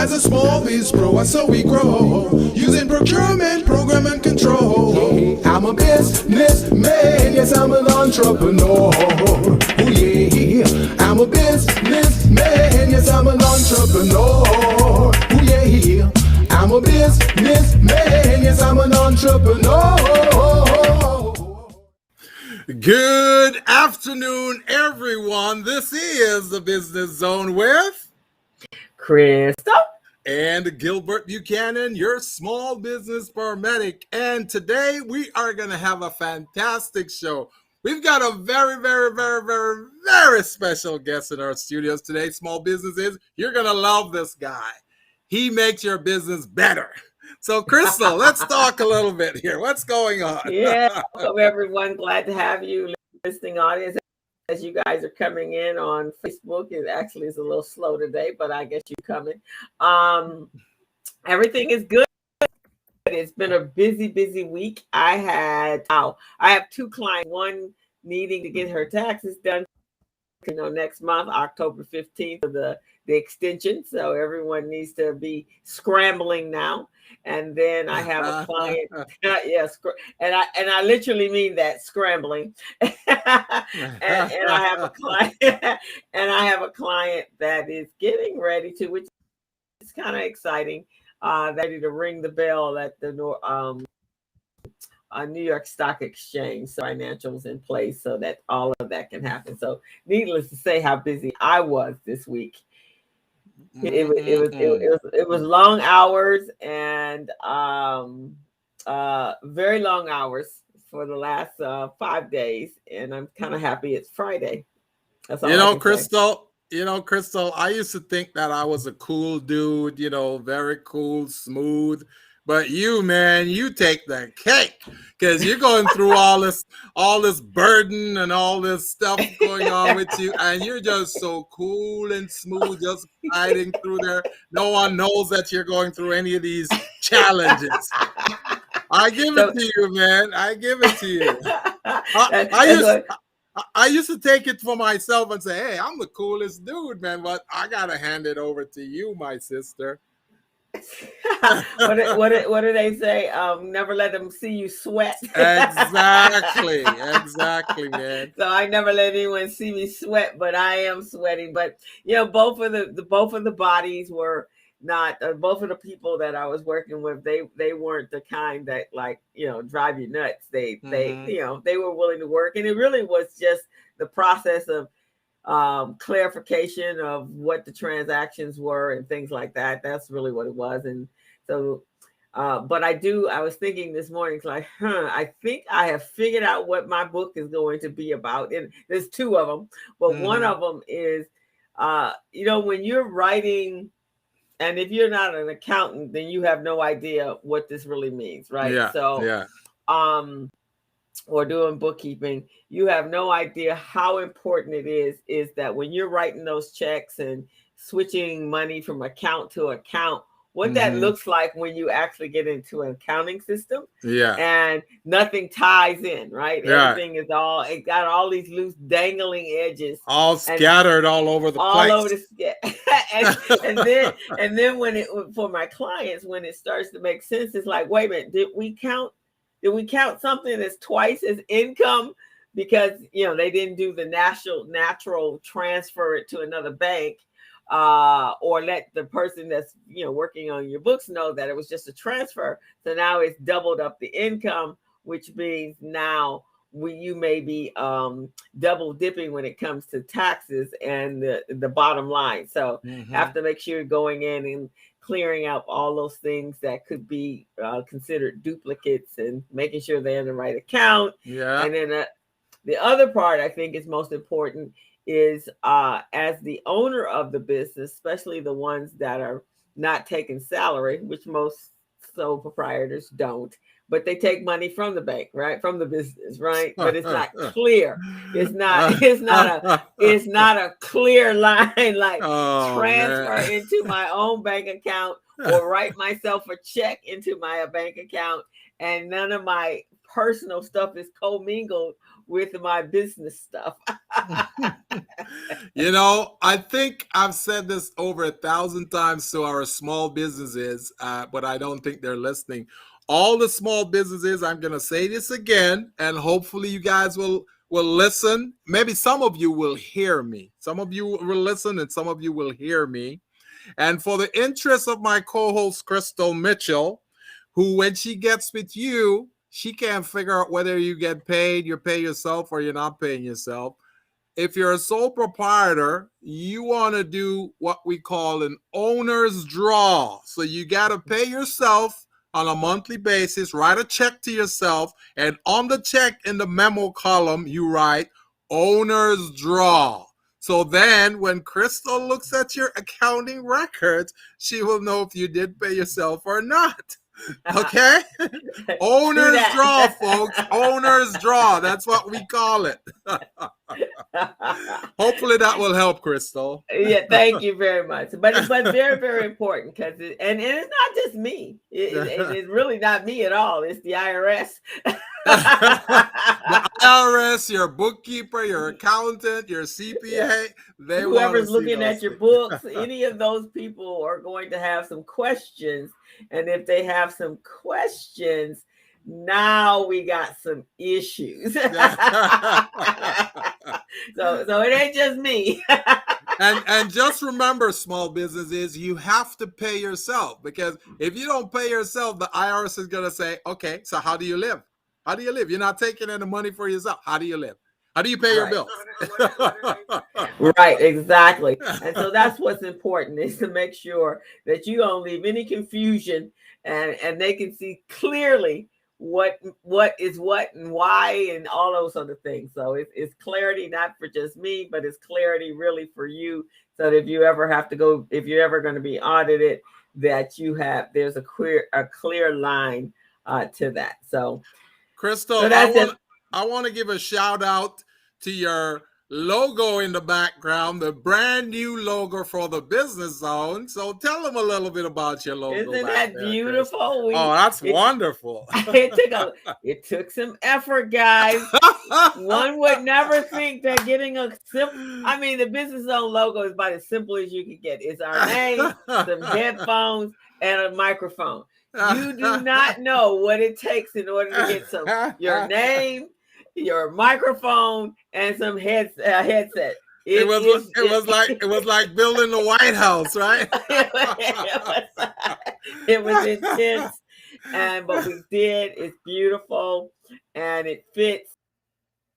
As a small biz pro, and so we grow, using procurement, program, and control. I'm a businessman, yes, I'm an entrepreneur. Oh yeah, I'm a businessman, yes, I'm an entrepreneur. Oh yeah, I'm a businessman, yes, I'm an entrepreneur. Good afternoon, everyone. This is the Business Zone with Crystal and Gilbert Buchanan, your small business paramedic. And today we are going to have a fantastic show. We've got a very special guest in our studios today. Small businesses, you're going to love this guy. He makes your business better. So, Crystal, let's talk a little bit here. What's going on? Yeah, welcome everyone. Glad to have you, listening audience. As you guys are coming in on Facebook, it actually is a little slow today, but I guess you're coming. Everything is good. It's been a busy week. I have two clients. One needing to get her taxes done, next month, October 15th, for the extension. So everyone needs to be scrambling now. And then I have a client, yes, and I literally mean that, scrambling. and I have a client, that is getting ready to, which is kind of exciting, ready to ring the bell at the New York Stock Exchange. So financials in place so that all of that can happen. So needless to say how busy I was this week. It was long hours and very long hours for the last 5 days, and I'm kind of happy it's Friday. That's all Crystal. Crystal, I used to think that I was a cool dude, very cool, smooth. But you, man, you take the cake because you're going through all this burden and all this stuff going on with you. And you're just so cool and smooth, just gliding through there. No one knows that you're going through any of these challenges. I give it to you, man. I give it to you. I used to take it for myself and say, hey, I'm the coolest dude, man. But I got to hand it over to you, my sister. What do they say? Never let them see you sweat. Exactly, man. So I never let anyone see me sweat, but I am sweating. But both of the bodies were not. Both of the people that I was working with, they weren't the kind that drive you nuts. They were willing to work, and it really was just the process of clarification of what the transactions were and things like that. That's really what it was. And so, but I was thinking this morning, I think I have figured out what my book is going to be about. And there's two of them, but one of them is, when you're writing, and if you're not an accountant, then you have no idea what this really means, right? Yeah. So, or doing bookkeeping, you have no idea how important it is that when you're writing those checks and switching money from account to account, what that looks like when you actually get into an accounting system. Yeah. And nothing ties in, right? Yeah. Everything is it got all these loose dangling edges. All scattered all over the place. All over the and then for my clients, when it starts to make sense, it's like, wait a minute, did we count something that's twice as income because they didn't do the natural transfer it to another bank, or let the person that's working on your books know that it was just a transfer. So now it's doubled up the income, which means now you may be double dipping when it comes to taxes and the bottom line. So have to make sure you're going in and clearing out all those things that could be considered duplicates and making sure they're in the right account. Yeah. And then the other part I think is most important is as the owner of the business, especially the ones that are not taking salary, which most sole proprietors don't, but they take money from the bank, right? From the business, right? But it's not clear. It's not a clear line like transfer into my own bank account or write myself a check into my bank account, and none of my personal stuff is commingled with my business stuff. You know, I think I've said this over 1,000 times to our small businesses, but I don't think they're listening. All the small businesses, I'm going to say this again, and hopefully you guys will listen. Maybe some of you will hear me. Some of you will listen, and some of you will hear me. And for the interest of my co-host, Crystal Mitchell, who, when she gets with you, she can't figure out whether you get paid, you pay yourself, or you're not paying yourself. If you're a sole proprietor, you want to do what we call an owner's draw. So you got to pay yourself on a monthly basis, write a check to yourself, and on the check in the memo column, you write owner's draw. So then when Crystal looks at your accounting records, she will know if you did pay yourself or not. Okay? Owner's draw, folks. Owner's draw. That's what we call it. Hopefully that will help, Crystal. Yeah, thank you very much. But it's very, very important because and it's not just me. It's really not me at all. It's the IRS. The IRS, your bookkeeper, your accountant, your CPA, whoever's looking at your books, any of those people are going to have some questions. And if they have some questions, now we got some issues. So it ain't just me. and just remember, small businesses, you have to pay yourself, because if you don't pay yourself, the IRS is going to say, okay, so how do you live? How do you live? You're not taking any money for yourself. How do you live? How do you pay your bills? Right, exactly. And so that's what's important, is to make sure that you don't leave any confusion, and they can see clearly what is what and why and all those other things. So it's clarity, not for just me, but it's clarity really for you. So that if you ever have to go, if you're ever going to be audited, that there's a clear line to that. So Crystal, I want to give a shout out to your logo in the background, the brand new logo for the Business Zone. So tell them a little bit about your logo. Isn't that beautiful? That's wonderful. It took some effort, guys. One would never think that getting the Business Zone logo is about as simple as you can get. It's our name, some headphones, and a microphone. You do not know what it takes in order to get your name, your microphone, and some headset. It was like building the White House, right? It was intense, but we did. It's beautiful, and it fits,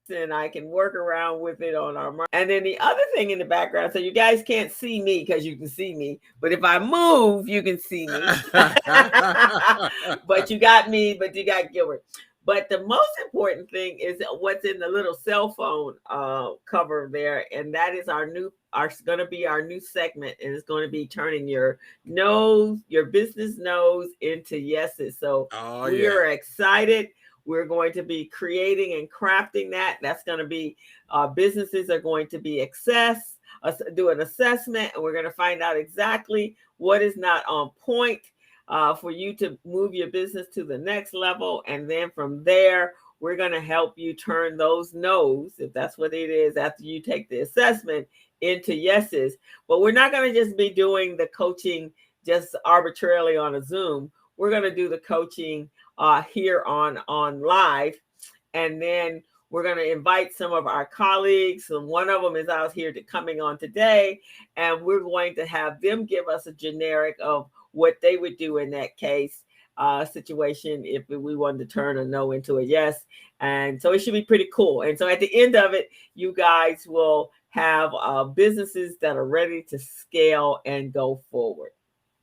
and I can work around with it on our. And then the other thing in the background, so you guys can't see me because you can see me, but if I move, you can see me. But you got me, but you got Gilbert. But the most important thing is what's in the little cell phone cover there, and that is going to be our new segment, and it's going to be turning your business no's into yeses. So we are excited. We're going to be creating and crafting that. That's going to be businesses are going to be do an assessment, and we're going to find out exactly what is not on point for you to move your business to the next level. And then from there, we're going to help you turn those no's, if that's what it is, after you take the assessment, into yeses. But we're not going to just be doing the coaching just arbitrarily on a Zoom. We're going to do the coaching here on live, and then we're going to invite some of our colleagues, and one of them is out here coming on today, and we're going to have them give us a generic of what they would do in that case situation if we wanted to turn a no into a yes. And so it should be pretty cool. And so at the end of it, you guys will have businesses that are ready to scale and go forward.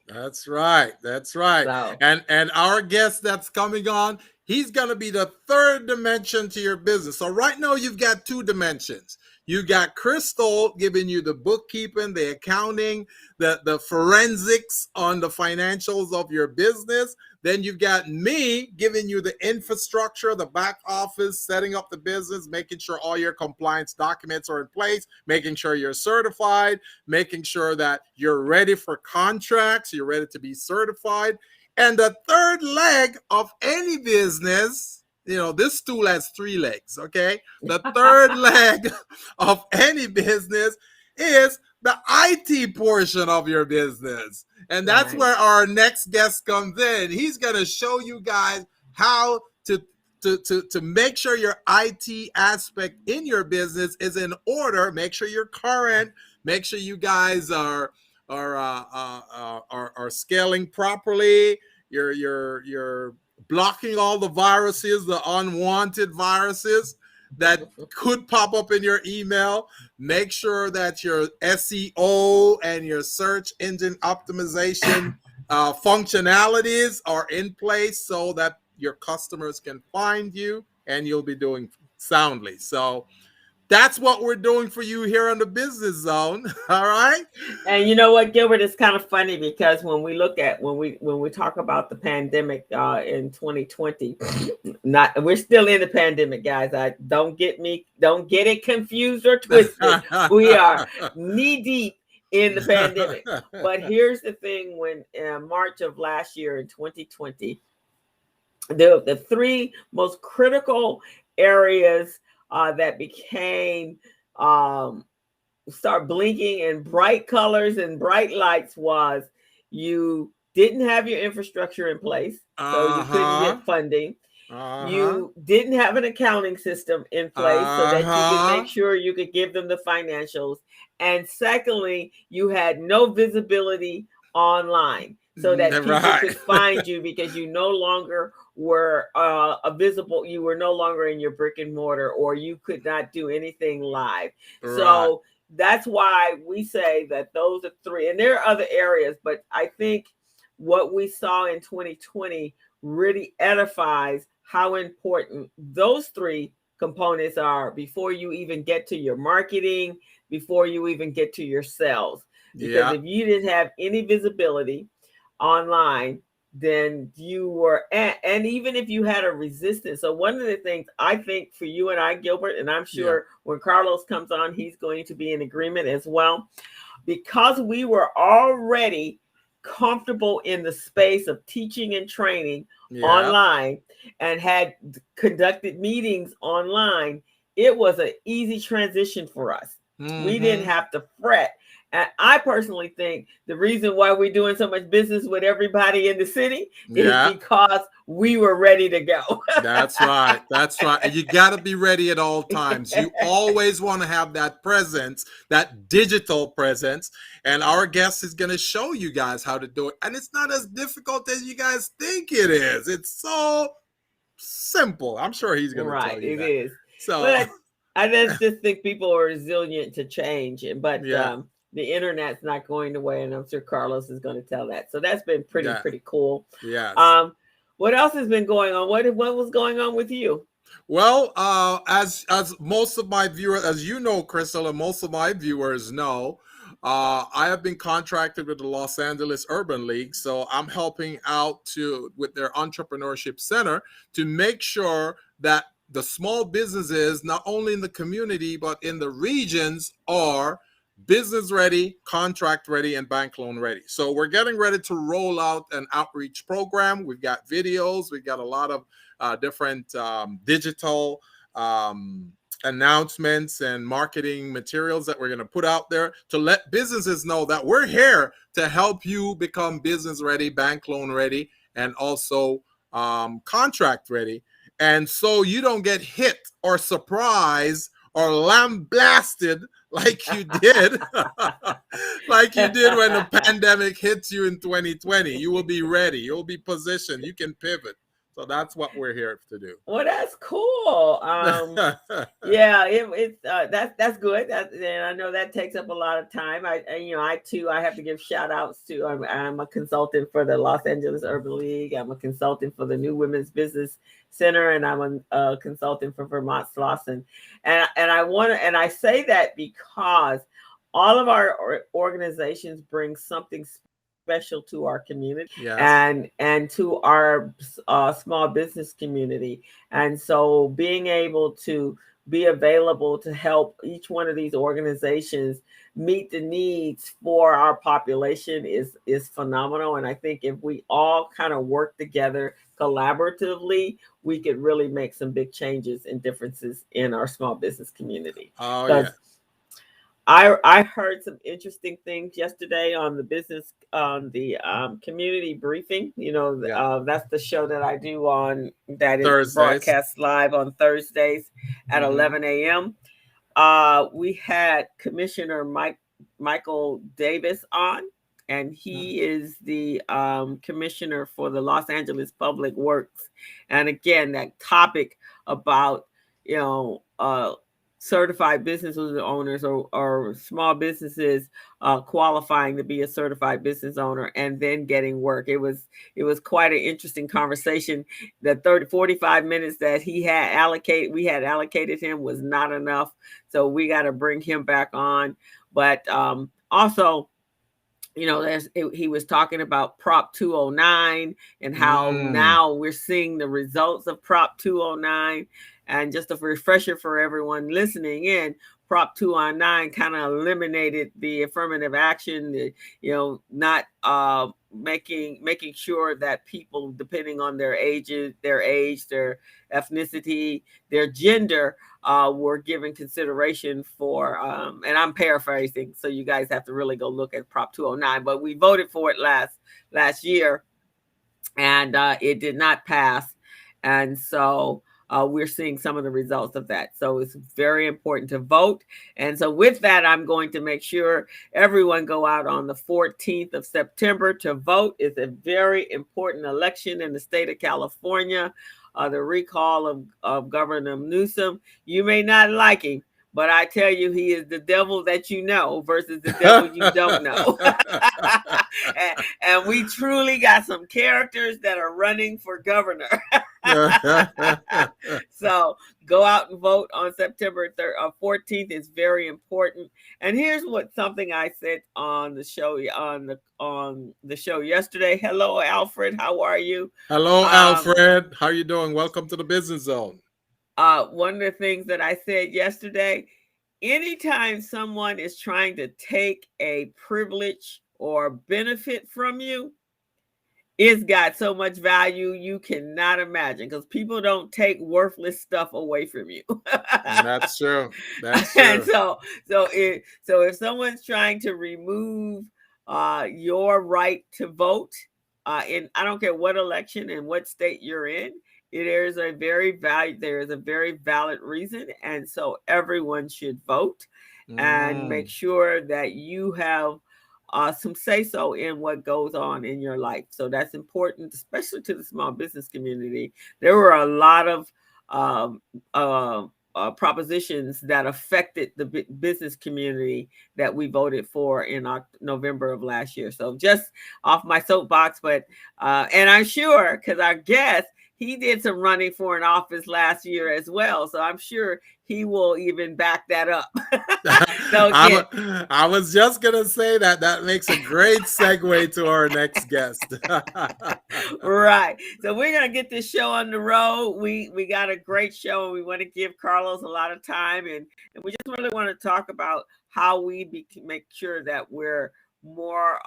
That's right. So. And our guest that's coming on, he's going to be the third dimension to your business. So right now you've got two dimensions. You got Crystal giving you the bookkeeping, the accounting, the forensics on the financials of your business. Then you've got me giving you the infrastructure, the back office, setting up the business, making sure all your compliance documents are in place, making sure you're certified, making sure that you're ready for contracts, you're ready to be certified. And the third leg of any business this stool has 3 legs, okay? The third leg of any business is the IT portion of your business. And that's Right. where our next guest comes in. He's going to show you guys how to make sure your IT aspect in your business is in order. Make sure you're current. Make sure you guys are scaling properly. You're blocking all the viruses, the unwanted viruses that could pop up in your email. Make sure that your SEO and your search engine optimization functionalities are in place so that your customers can find you and you'll be doing soundly. So that's what we're doing for you here on the Business Zone. All right. And you know what, Gilbert, it's kind of funny because when we talk about the pandemic in 2020, we're still in the pandemic, guys. Don't get it confused or twisted. We are knee deep in the pandemic. But here's the thing: when March of last year in 2020, the 3 most critical areas that became start blinking in bright colors and bright lights was you didn't have your infrastructure in place, so you couldn't get funding. You didn't have an accounting system in place so that you could make sure you could give them the financials. And secondly, you had no visibility online so that people could find you because you no longer were visible. You were no longer in your brick and mortar, or you could not do anything live. So that's why we say that those are 3. And there are other areas, but I think what we saw in 2020 really edifies how important those 3 components are before you even get to your marketing, before you even get to your sales. Because if you didn't have any visibility online, then you were and even if you had a resistance. So one of the things I think for you and I, Gilbert, and I'm sure when Carlos comes on, he's going to be in agreement as well, because we were already comfortable in the space of teaching and training online and had conducted meetings online. It was an easy transition for us. We didn't have to fret. And I personally think the reason why we're doing so much business with everybody in the city is because we were ready to go. That's right. That's right. And you got to be ready at all times. You always want to have that presence, that digital presence. And our guest is going to show you guys how to do it. And it's not as difficult as you guys think it is. It's so simple. I'm sure he's going to tell you that. It is. So but I just think people are resilient to change. But the internet's not going away, and I'm sure Carlos is going to tell that. So that's been pretty cool. Yes. What else has been going on? What was going on with you? Well, as most of my viewers, as you know, Crystal, and most of my viewers know, I have been contracted with the Los Angeles Urban League, so I'm helping out with their entrepreneurship center to make sure that the small businesses, not only in the community but in the regions, are business ready, contract ready, and bank loan ready. So we're getting ready to roll out an outreach program. We've got videos. We've got a lot of different digital announcements and marketing materials that we're going to put out there to let businesses know that we're here to help you become business ready, bank loan ready, and also contract ready. And so you don't get hit or surprised or lambasted like you did, like you did when the pandemic hits you in 2020. You will be ready. You'll be positioned. You can pivot. So that's what we're here to do. Well, that's cool. That's good. And I know that takes up a lot of time. I have to give shout outs to. I'm a consultant for the Los Angeles Urban League. I'm a consultant for the New Women's Business Center, and I'm a consultant for Vermont Slauson. And I say that because all of our organizations bring something special to our community and to our small business community. And so being able to be available to help each one of these organizations meet the needs for our population is phenomenal. And I think if we all kind of work together collaboratively, we could really make some big changes and differences in our small business community. Oh yeah. I heard some interesting things yesterday on the community briefing. That's the show that I do on that is Thursdays. broadcast live on Thursdays at 11 a.m. We had Commissioner Michael Davis on, and he is the commissioner for the Los Angeles Public Works. And again, that topic about certified business owners or small businesses qualifying to be a certified business owner and then getting work. It was quite an interesting conversation. The 45 minutes that we had allocated him was not enough. So we got to bring him back on. But also, he was talking about Prop 209 and how now we're seeing the results of Prop 209. And just a refresher for everyone listening in, Prop 209 kind of eliminated the affirmative action, not making sure that people, depending on their age, their ethnicity, their gender, were given consideration for, and I'm paraphrasing, so you guys have to really go look at Prop 209, but we voted for it last year, and it did not pass. And so we're seeing some of the results of that. So it's very important to vote. And so with that, I'm going to make sure everyone go out on the 14th of September to vote. It's a very important election in the state of California. The recall of Governor Newsom. You may not like him, but I tell you, he is the devil that you know versus the devil you don't know. and we truly got some characters that are running for governor. So go out and vote on September 14th. It's very important. And here's something I said on the show on the show yesterday. Hello, Alfred. How are you? Hello, Alfred. How are you doing? Welcome to the Business Zone. One of the things that I said yesterday, anytime someone is trying to take a privilege or benefit from you, it's got so much value you cannot imagine, because people don't take worthless stuff away from you. That's true. That's true. And so if someone's trying to remove your right to vote in, I don't care what election and what state you're in, there is a very valid reason, and so everyone should vote and make sure that you have some say-so in what goes on in your life. So that's important, especially to the small business community. There were a lot of propositions that affected the business community that we voted for in November of last year. So just off my soapbox, but and I'm sure, because our guest, he did some running for an office last year as well. So I'm sure he will even back that up. So I was just going to say that makes a great segue to our next guest. Right. So we're going to get this show on the road. We got a great show, and we want to give Carlos a lot of time. And we just really want to talk about how we make sure that we're more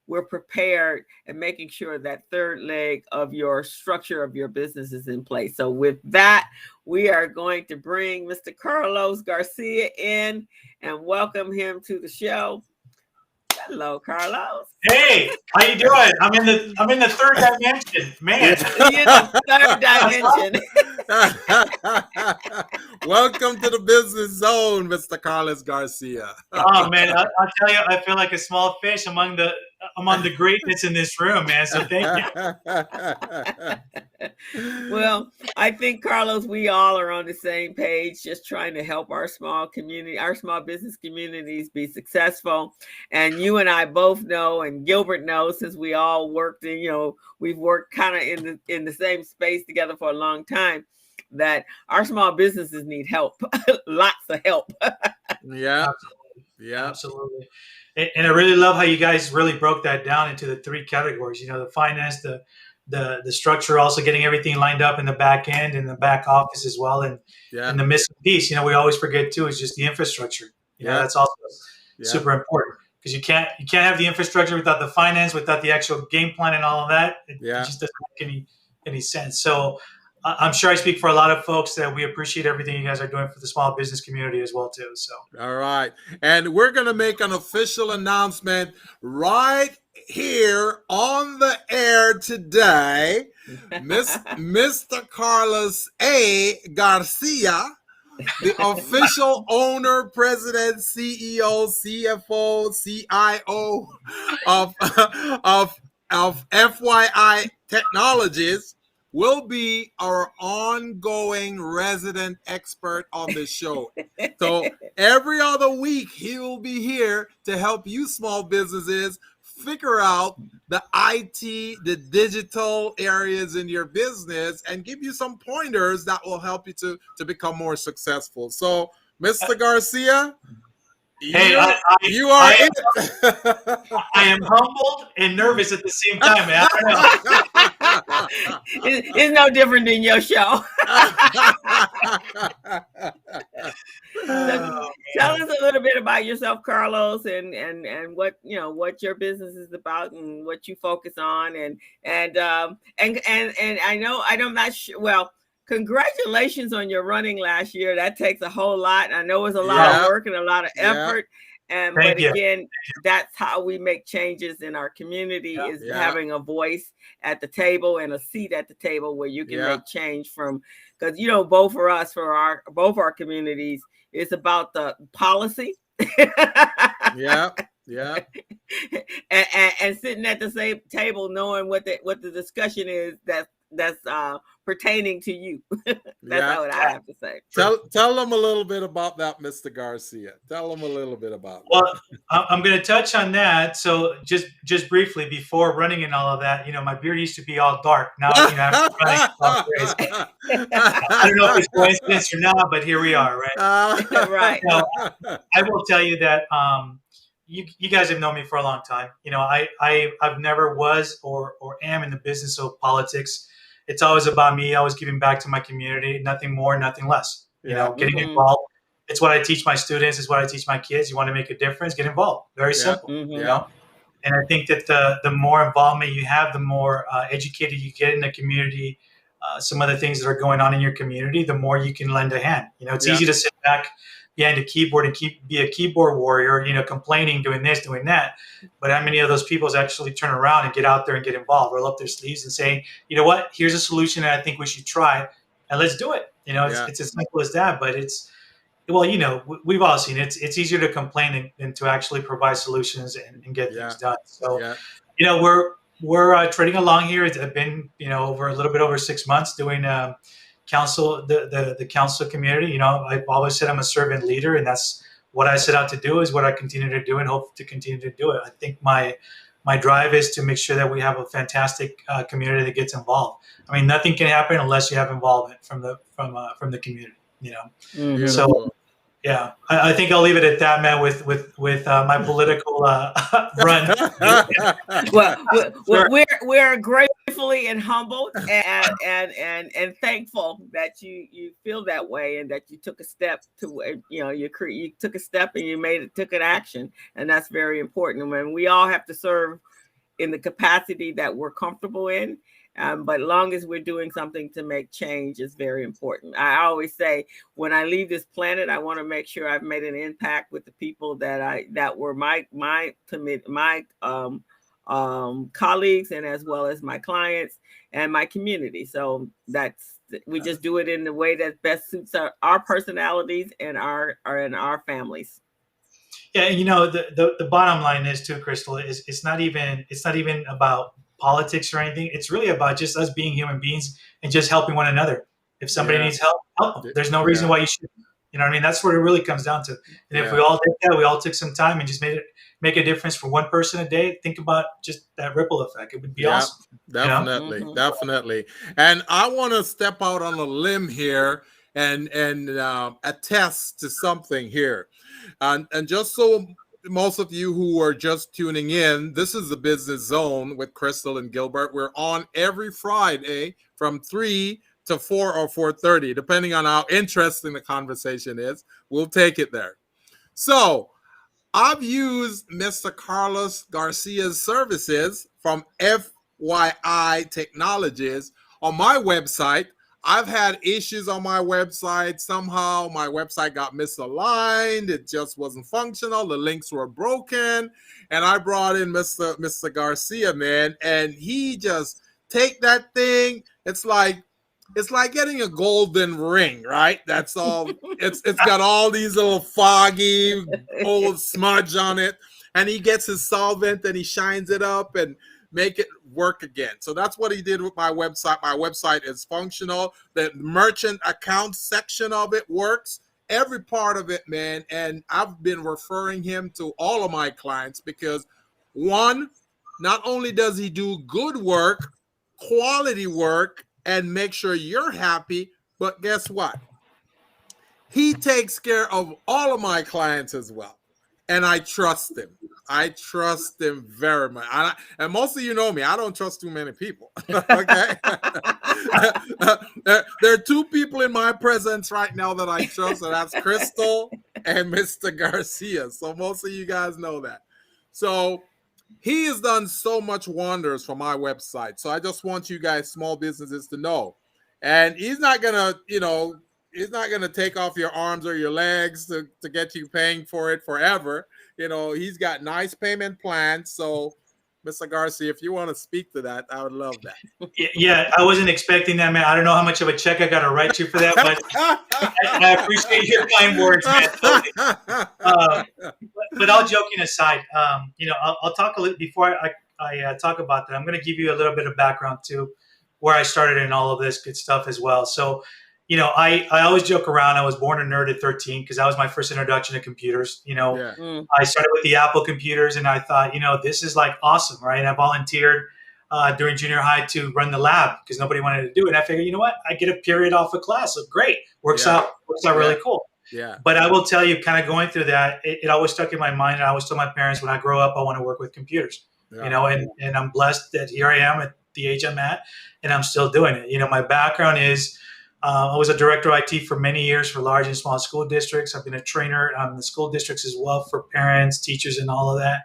we're prepared and making sure that third leg of your structure of your business is in place. So with that, we are going to bring Mr. Carlos Garcia in and welcome him to the show. Hello, Carlos. Hey, how you doing? I'm in the third dimension, man. You're in the third dimension. Welcome to the Business Zone, Mr. Carlos Garcia. Oh man, I'll tell you, I feel like a small fish among the greatness in this room, man. So thank you. Well, I think, Carlos, we all are on the same page, just trying to help our small business communities be successful. And you and I both know, and Gilbert knows, since we all worked we've worked kind of in the same space together for a long time, that our small businesses need help, lots of help. Yeah. Absolutely. And I really love how you guys really broke that down into the three categories. The finance, the the structure, also getting everything lined up in the back end and the back office as well. And the missing piece, we always forget too, is just the infrastructure. That's also super important, because you can't have the infrastructure without the finance, without the actual game plan and all of that. It just doesn't make any sense. So I'm sure I speak for a lot of folks that we appreciate everything you guys are doing for the small business community as well too. So all right, and we're going to make an official announcement right here on the air today. Mr. Carlos A. Garcia, the official owner, president, CEO, CFO, CIO of F.Y.I. Technologies, will be our ongoing resident expert on the show. So every other week, he will be here to help you small businesses figure out the IT, the digital areas in your business, and give you some pointers that will help you to become more successful. So, Mr. Garcia, hey, you are it. I am humbled and nervous at the same time, man. I don't know. It's no different than your show. Tell us a little bit about yourself, Carlos, and what what your business is about and what you focus on, and I know I'm not sure. Well, congratulations on your running last year. That takes a whole lot. I know it's a lot of work and a lot of effort. But again, that's how we make changes in our community, is having a voice at the table and a seat at the table where you can make change from, because both for us, for both our communities, it's about the policy. And sitting at the same table, knowing what the discussion is that's pertaining to you. That's what I have to say. Tell them a little bit about that, Mr. Garcia. Tell them a little bit about that. Well, I'm going to touch on that. So just briefly, before running and all of that, my beard used to be all dark. Now, after running, I don't know if it's coincidence or not, but here we are, right? Right. I will tell you that you guys have known me for a long time. I've never was or am in the business of politics. It's always about me, always giving back to my community, nothing more, nothing less. Getting involved. It's what I teach my students. It's what I teach my kids. You want to make a difference, get involved. Very simple. And I think that the more involvement you have, the more educated you get in the community, some of the things that are going on in your community, the more you can lend a hand. It's easy to sit back behind a keyboard and be a keyboard warrior, complaining, doing this, doing that. But how many of those people actually turn around and get out there and get involved, roll up their sleeves and say, you know what, here's a solution that I think we should try, and let's do it. It's as simple as that. But we've all seen it. It's easier to complain than to actually provide solutions and get things done. So, we're trading along here. It's been, over a little bit over 6 months doing council, the council community. I've always said I'm a servant leader, and that's what I set out to do, is what I continue to do and hope to continue to do it. I think my drive is to make sure that we have a fantastic community that gets involved. I mean, nothing can happen unless you have involvement from the community. So I think I'll leave it at that, man. With my political run. Well, we're gratefully and humbled and thankful that you feel that way, and that you took a step to you took a step and you took an action, and that's very important. I mean, we all have to serve in the capacity that we're comfortable in. But long as we're doing something to make change is very important. I always say, when I leave this planet, I want to make sure I've made an impact with the people that were my colleagues, and as well as my clients and my community. So we just do it in the way that best suits our personalities and our families. Yeah, the bottom line is too, Crystal, is it's not even about politics or anything. It's really about just us being human beings and just helping one another. If somebody needs help them. There's no reason why you shouldn't. You know what I mean? That's what it really comes down to. And if we all did that, we all took some time and just make a difference for one person a day, think about just that ripple effect. It would be awesome. Definitely. And I want to step out on a limb here and attest to something here. And just so most of you who are just tuning in, this is the Business Zone with Crystal and Gilbert. We're on every Friday from 3 to 4 or 4:30, depending on how interesting the conversation is. We'll take it there. So I've used Mr. Carlos Garcia's services from F.Y.I. Technologies on my website. I've had issues on my website. Somehow my website got misaligned. It just wasn't functional. The links were broken. And I brought in Mr. Garcia, man, and he just take that thing. It's like getting a golden ring, right? That's all. It's got all these little foggy old smudge on it. And he gets his solvent and he shines it up and make it work again. So that's what he did with my website. My website is functional. The merchant account section of it works. Every part of it, man. And I've been referring him to all of my clients because, one, not only does he do good work, quality work, and make sure you're happy, but guess what? He takes care of all of my clients as well. And I trust him. I trust him very much. And most of you know me. I don't trust too many people. Okay? There are two people in my presence right now that I trust, and that's Crystal and Mr. Garcia. So most of you guys know that. So he has done so much wonders for my website. So I just want you guys, small businesses, to know. And he's not going to, he's not going to take off your arms or your legs to get you paying for it forever. He's got nice payment plans. So, Mr. Garcia, if you want to speak to that, I would love that. Yeah, I wasn't expecting that, man. I don't know how much of a check I got to write you for that, but I appreciate your kind words, man. But all joking aside, I'll talk a little before I talk about that. I'm going to give you a little bit of background to where I started in all of this good stuff as well. So, I always joke around. I was born a nerd at 13 because that was my first introduction to computers. I started with the Apple computers and I thought, this is like awesome, right? And I volunteered during junior high to run the lab because nobody wanted to do it. And I figured, I get a period off of class. So great. Works out really cool. Yeah. But I will tell you, kind of going through that, it always stuck in my mind. And I always told my parents, when I grow up, I want to work with computers, and I'm blessed that here I am at the age I'm at and I'm still doing it. My background is, I was a director of IT for many years for large and small school districts. I've been a trainer in the school districts as well for parents, teachers, and all of that.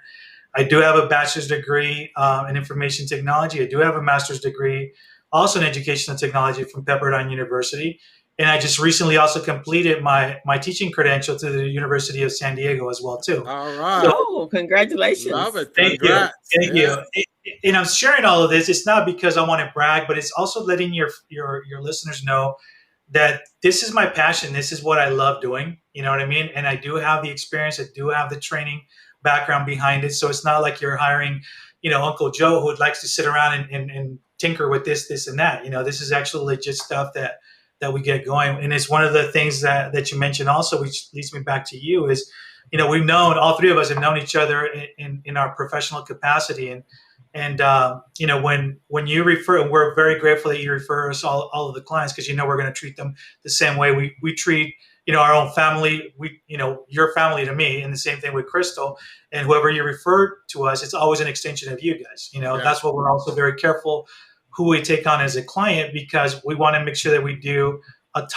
I do have a bachelor's degree in information technology. I do have a master's degree also in educational technology from Pepperdine University. And I just recently also completed my teaching credential to the University of San Diego as well, too. All right. Oh, congratulations. Love it. Thank you. Thank you. And I'm sharing all of this. It's not because I want to brag, but it's also letting your listeners know that this is my passion. This is what I love doing. You know what I mean? And I do have the experience. I do have the training background behind it. So it's not like you're hiring, Uncle Joe who likes to sit around and tinker with this, and that. This is actually legit stuff that we get going. And it's one of the things that you mentioned also, which leads me back to you, is, we've known, all three of us have known each other in our professional capacity. And when you refer, and we're very grateful that you refer us all of the clients, because we're going to treat them the same way we treat our own family. Your family to me, and the same thing with Crystal, and whoever you refer to us, it's always an extension of you guys. That's what we're also very careful who we take on as a client, because we want to make sure that we do a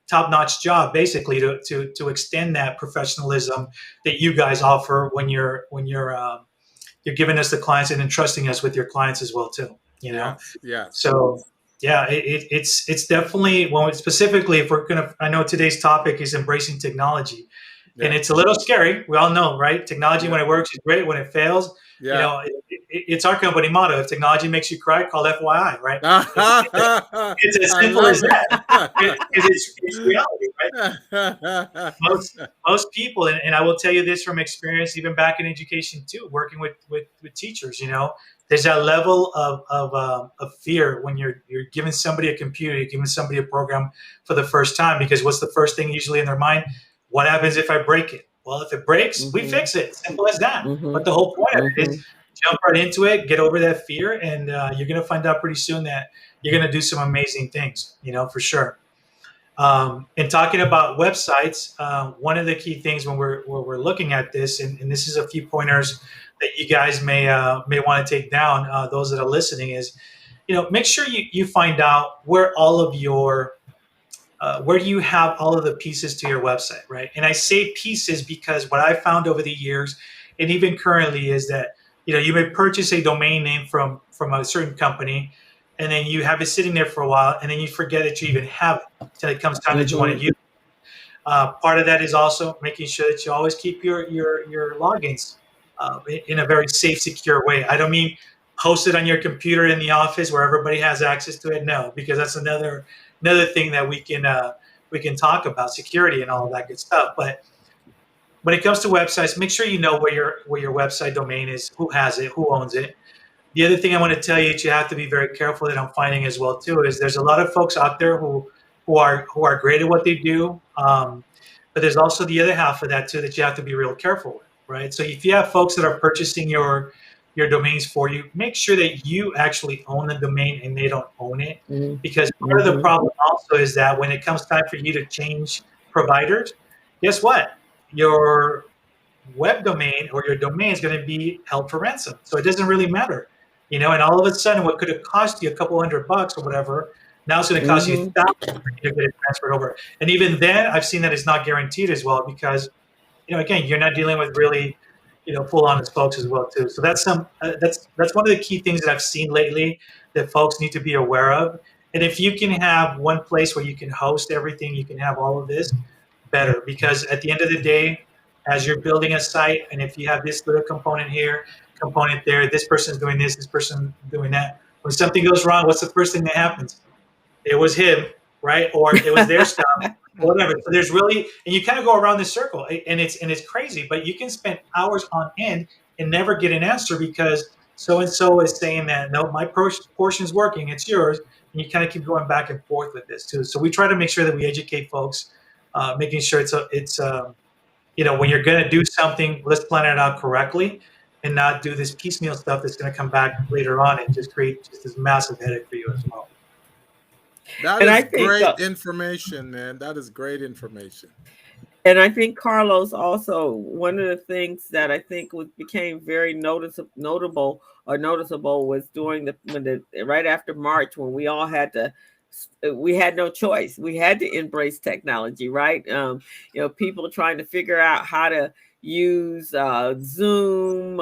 top-notch job, basically, to extend that professionalism that you guys offer when you're giving us the clients and entrusting us with your clients as well too. Yeah. So yeah, it's definitely, specifically if we're gonna, I know today's topic is embracing technology, and it's a little scary. We all know, right? Technology when it works is great. When it fails, it's our company motto: if technology makes you cry, call F.Y.I. Right? It's as simple as that. It's reality, right? Most people, and I will tell you this from experience, even back in education too, working with teachers. There's that level of fear when you're giving somebody a computer, you're giving somebody a program for the first time, because what's the first thing usually in their mind? What happens if I break it? Well, if it breaks, we fix it. Simple as that. But the whole point of it is jump right into it, get over that fear, and you're going to find out pretty soon that you're going to do some amazing things, for sure. And talking about websites, one of the key things when we're looking at this, and this is a few pointers that you guys may want to take down, those that are listening, is make sure you find out where all of your where do you have all of the pieces to your website, right? And I say pieces because what I found over the years, and even currently, is that you may purchase a domain name from a certain company, and then you have it sitting there for a while, and then you forget that you even have it until it comes time that you want to use it. Part of that is also making sure that you always keep your logins in a very safe, secure way. I don't mean post it on your computer in the office where everybody has access to it. No, because that's another thing that we can talk about, security and all of that good stuff. But when it comes to websites, make sure you know where your website domain is, who has it, who owns it. The other thing I want to tell you that you have to be very careful that I'm finding as well too is there's a lot of folks out there who are great at what they do, but there's also the other half of that too that you have to be real careful with, right? So if you have folks that are purchasing your domains for you, make sure that you actually own the domain and they don't own it, because part of the problem also is that when it comes time for you to change providers, guess what? Your web domain or your domain is going to be held for ransom. So it doesn't really matter, and all of a sudden what could have cost you a couple $100 or whatever, now it's going to cost you thousands for you to get it transferred over. And even then, I've seen that it's not guaranteed as well because, again, you're not dealing with really, full honest folks as well too. So that's one of the key things that I've seen lately that folks need to be aware of. And if you can have one place where you can host everything, you can have all of this, better, because at the end of the day, as you're building a site, and if you have this little component here, component there, this person's doing this person doing that, when something goes wrong, what's the first thing that happens? It was him, right? Or it was their stuff, or whatever. So there's really, and you kind of go around this circle, and it's crazy, but you can spend hours on end and never get an answer because so and so is saying that no, my portion is working, it's yours, and you kind of keep going back and forth with this too. So we try to make sure that we educate folks, making sure it's when you're going to do something, let's plan it out correctly and not do this piecemeal stuff that's going to come back later on and just create just this massive headache for you as well. That is great information, man. That is great information. And I think, Carlos, also one of the things that I think became very noticeable was during right after March, when we all had to. We had no choice. We had to embrace technology, right? People trying to figure out how to use Zoom,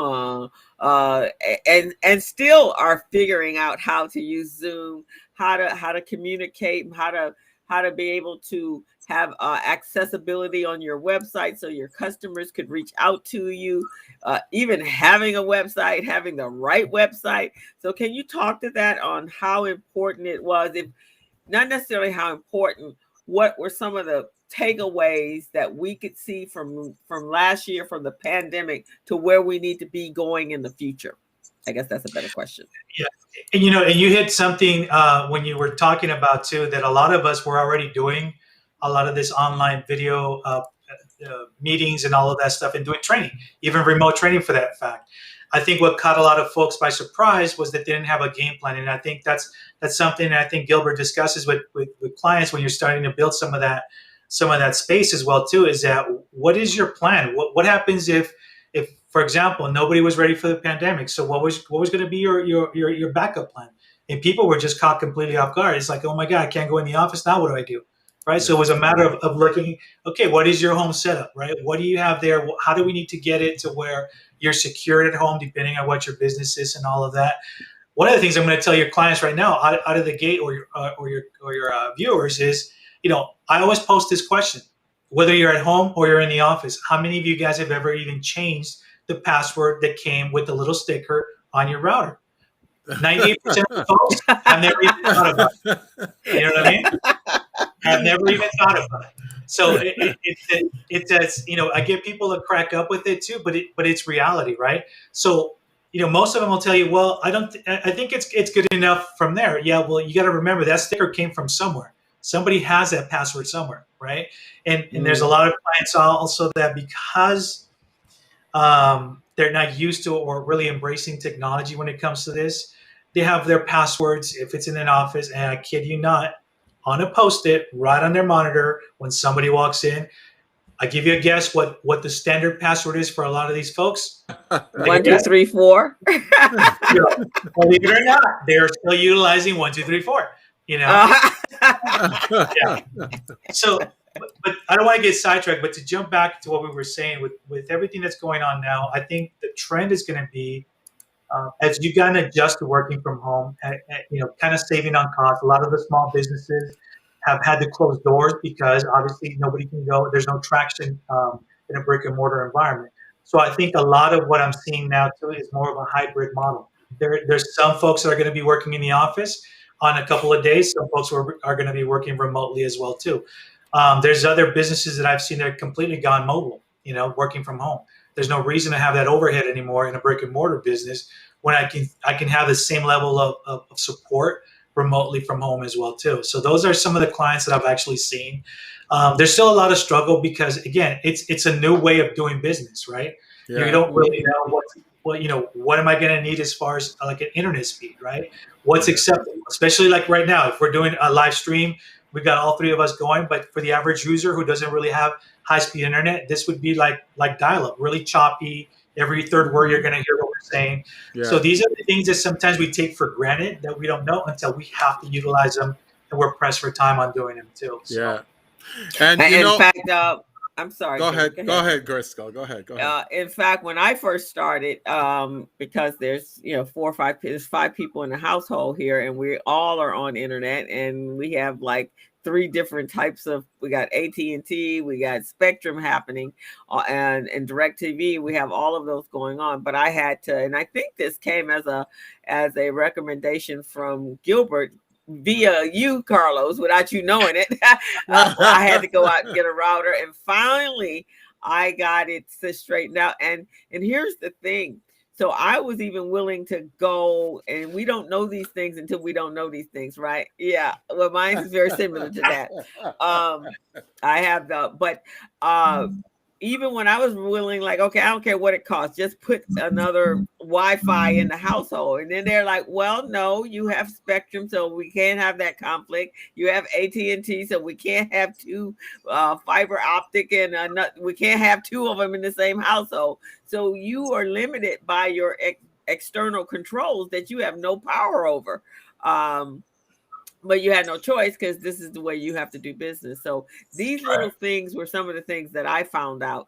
and still are figuring out how to use Zoom, how to communicate, how to be able to have accessibility on your website so your customers could reach out to you. Even having a website, having the right website. So, can you talk to that on how important it was? If not necessarily how important, what were some of the takeaways that we could see from last year, from the pandemic, to where we need to be going in the future? I guess that's a better question. Yeah, and you hit something when you were talking about too that a lot of us were already doing a lot of this online video meetings and all of that stuff, and doing training, even remote training for that fact. I think what caught a lot of folks by surprise was that they didn't have a game plan, and I think that's something that I think Gilbert discusses with clients when you're starting to build some of that space as well too. Is that what is your plan? What happens if for example nobody was ready for the pandemic? So what was going to be your backup plan? And people were just caught completely off guard. It's like, oh my God, I can't go in the office now. What do I do? Right. So it was a matter of looking, okay, what is your home setup, right? What do you have there? How do we need to get it to where you're secured at home, depending on what your business is and all of that? One of the things I'm going to tell your clients right now out of the gate, or your viewers, is, I always post this question, whether you're at home or you're in the office. How many of you guys have ever even changed the password that came with the little sticker on your router? 98% of the folks have never even thought about it. You know what I mean? I've never even thought about it. So it's I get people to crack up with it too, but it's reality, right? So most of them will tell you, well, I think it's good enough from there. Yeah, well, you got to remember that sticker came from somewhere. Somebody has that password somewhere, right? And there's a lot of clients also that because they're not used to or really embracing technology when it comes to this, they have their passwords, if it's in an office, and I kid you not, on a Post-it right on their monitor when somebody walks in. I give you a guess what the standard password is for a lot of these folks. 1, 2, 3, 4. Believe it or not, they're still utilizing 1, 2, 3, 4. You know. Yeah. So, but I don't want to get sidetracked. But to jump back to what we were saying, with everything that's going on now, I think the trend is going to be as you kind of adjust to working from home, kind of saving on costs. A lot of the small businesses have had to close doors because obviously nobody can go. There's no traction in a brick and mortar environment. So I think a lot of what I'm seeing now too is more of a hybrid model. There's some folks that are going to be working in the office on a couple of days. Some folks are going to be working remotely as well too. There's other businesses that I've seen that are completely gone mobile, working from home. There's no reason to have that overhead anymore in a brick and mortar business when I can have the same level of support remotely from home as well too. So those are some of the clients that I've actually seen. There's still a lot of struggle because again, it's a new way of doing business, right? Yeah. You don't really know what am I going to need as far as like an internet speed, right? What's acceptable, especially like right now, if we're doing a live stream, we've got all three of us going, but for the average user who doesn't really have high-speed internet, this would be like dial-up, really choppy. Every third word you're going to hear what we're saying. Yeah. So these are the things that sometimes we take for granted that we don't know until we have to utilize them, and we're pressed for time on doing them too. So. Yeah. And in fact, I'm sorry. Go ahead, Grisco. Go ahead. In fact, when I first started, because there's 5 people in the household here, and we all are on internet, and we have like 3 different types of. We got AT&T, we got Spectrum happening, and DirecTV. We have all of those going on. But I had to, and I think this came as a recommendation from Gilbert. Via you, Carlos, without you knowing it. I had to go out and get a router, and finally I got it straightened out. And here's the thing. So I was even willing to go, and we don't know these things until we don't know these things, right? Yeah. Well, mine is very similar to that. I have even when I was willing, like, okay, I don't care what it costs, just put another Wi-Fi in the household. And then they're like, well, no, you have Spectrum, so we can't have that conflict. You have AT&T, so we can't have 2 fiber optic, and we can't have 2 of them in the same household. So you are limited by your external controls that you have no power over. But you had no choice because this is the way you have to do business. So these little things were some of the things that I found out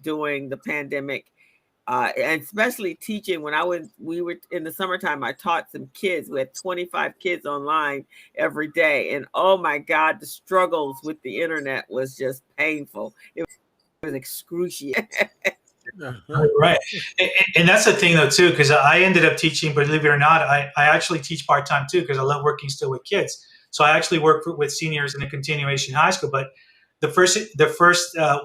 during the pandemic, and especially teaching. When we were in the summertime, I taught some kids. We had 25 kids online every day, and oh my God, the struggles with the internet was just painful. It was excruciating. Right. And that's the thing though too, because I ended up teaching, believe it or not, I actually teach part-time too, because I love working still with kids. So I actually work with seniors in a continuation high school. But the first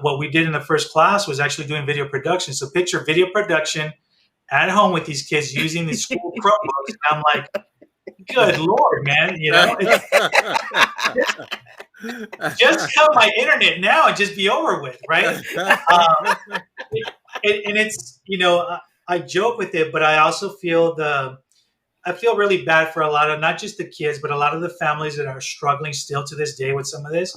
what we did in the first class was actually doing video production. So picture video production at home with these kids using these school Chromebooks. And I'm like, good Lord, man, just cut my internet now and just be over with, right? And it's, I joke with it, but I also feel really bad for a lot of, not just the kids, but a lot of the families that are struggling still to this day with some of this,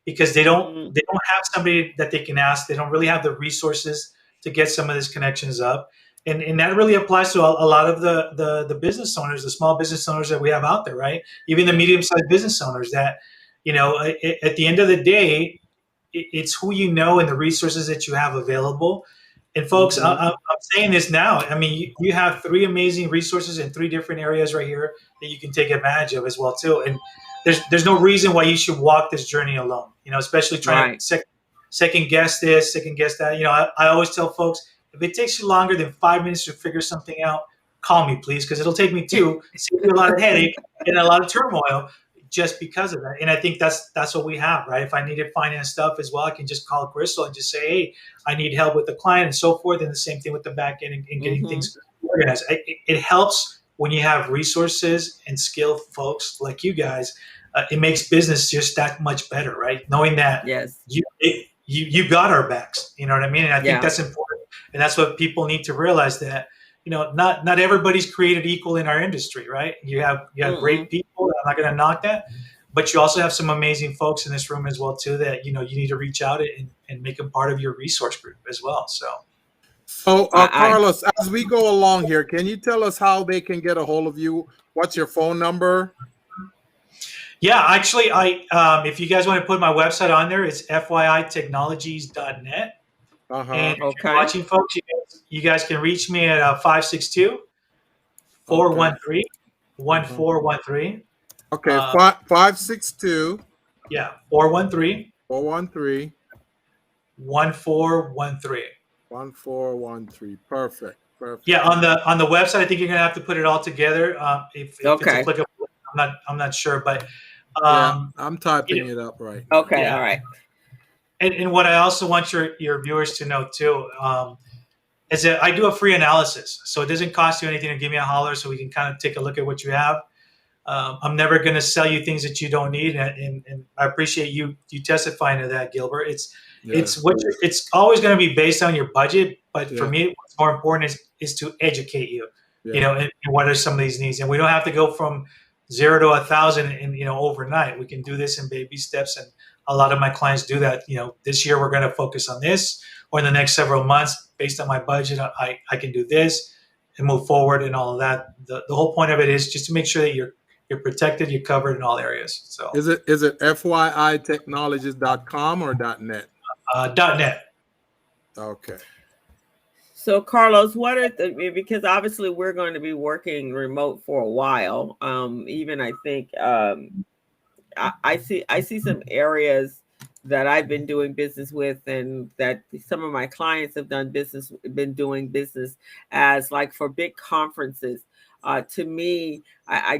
because they don't have somebody that they can ask. They don't really have the resources to get some of these connections up. And that really applies to a lot of the business owners, the small business owners that we have out there, right? Even the medium-sized business owners that, at the end of the day, it's who you know and the resources that you have available. And folks, I'm saying this now. I mean, you have 3 amazing resources in 3 different areas right here that you can take advantage of as well too. And there's no reason why you should walk this journey alone. Especially trying to second guess this, second guess that. I always tell folks, if it takes you longer than 5 minutes to figure something out, call me, please, because it'll take me 2. Save you a lot of headache and a lot of turmoil just because of that. And I think that's what we have, right? If I needed finance stuff as well, I can just call Crystal and just say, hey, I need help with the client and so forth. And the same thing with the back end and getting things organized. It helps when you have resources and skilled folks like you guys. It makes business just that much better, right? Knowing that you got our backs, you know what I mean? And I think that's important. And that's what people need to realize, that not everybody's created equal in our industry, right? You have great people. I'm not going to knock that, But you also have some amazing folks in this room as well too that you need to reach out and make them part of your resource group as well. So, I Carlos, as we go along here, can you tell us how they can get a hold of you? What's your phone number? Yeah, actually, if you guys want to put my website on there, it's FYItechnologies.net. And if you're Okay. watching, folks, you guys can reach me at 562-413-1413. Okay, 562 Yeah, 413 413 1413. 1413. Perfect. Yeah, on the website, I think you're gonna have to put it all together. If it's Okay. applicable, I'm not sure, but Yeah, I'm typing it up right now. Okay. Yeah. All right. And what I also want your viewers to know too, is that I do a free analysis, so it doesn't cost you anything to give me a holler, so we can kind of take a look at what you have. I'm never going to sell you things that you don't need, and I appreciate you testifying to that, Gilbert. It's always going to be based on your budget, but for me, what's more important is to educate you, and what are some of these needs, and we don't have to go from 0 to 1,000 in overnight. We can do this in baby steps, and a lot of my clients do that. This year we're going to focus on this, or in the next several months, based on my budget, I can do this and move forward and all of that. The whole point of it is just to make sure that you're protected, you're covered in all areas. So is it FYItechnologies.com or .net? .net. Okay. So, Carlos, what are because obviously we're going to be working remote for a while. Even I think I see some areas that I've been doing business with, and that some of my clients have been doing business as, like, for big conferences. To me, I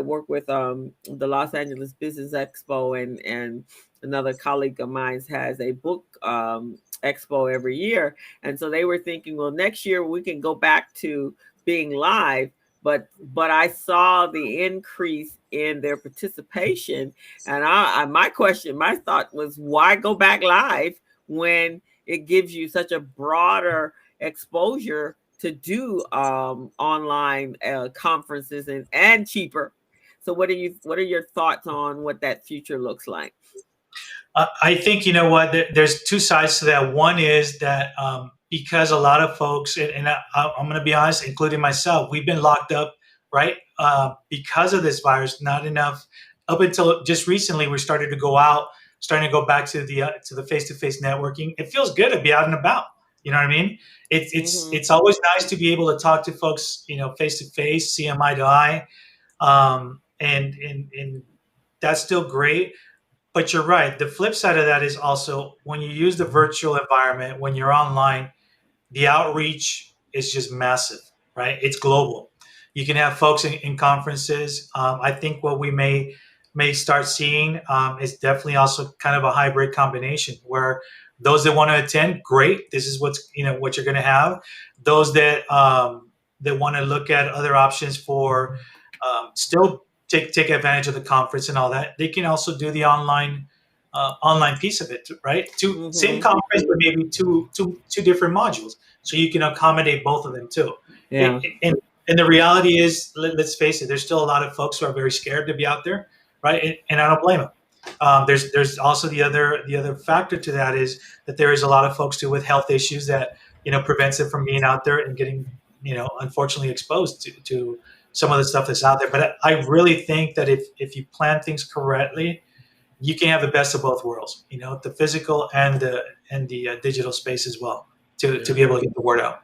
work with the Los Angeles Business Expo, and another colleague of mine has a book expo every year. And so they were thinking, well, next year we can go back to being live, but I saw the increase in their participation. And my thought was, why go back live when it gives you such a broader exposure to do online conferences and cheaper? So what are your thoughts on what that future looks like? I think, there's two sides to that. One is that because a lot of folks, and I'm going to be honest, including myself, we've been locked up, right? Because of this virus, not enough. Up until just recently, we starting to go back to the face-to-face networking. It feels good to be out and about. You know what I mean? It's always nice to be able to talk to folks, face-to-face, see them eye to eye. And that's still great. But you're right. The flip side of that is also when you use the virtual environment, when you're online, the outreach is just massive, right? It's global. You can have folks in conferences. I think what we may start seeing is definitely also kind of a hybrid combination where those that want to attend, great. This is what you're going to have. Those that want to look at other options for still take advantage of the conference and all that, they can also do the online piece of it, right? Same conference, but maybe two different modules, so you can accommodate both of them too. Yeah. And the reality is, let's face it, there's still a lot of folks who are very scared to be out there, right? And I don't blame them. There's also the other factor to that is that there is a lot of folks too with health issues that prevents them from being out there and getting unfortunately exposed to some of the stuff that's out there. But I really think that if you plan things correctly, you can have the best of both worlds, the physical and the digital space as well, to be able to get the word out.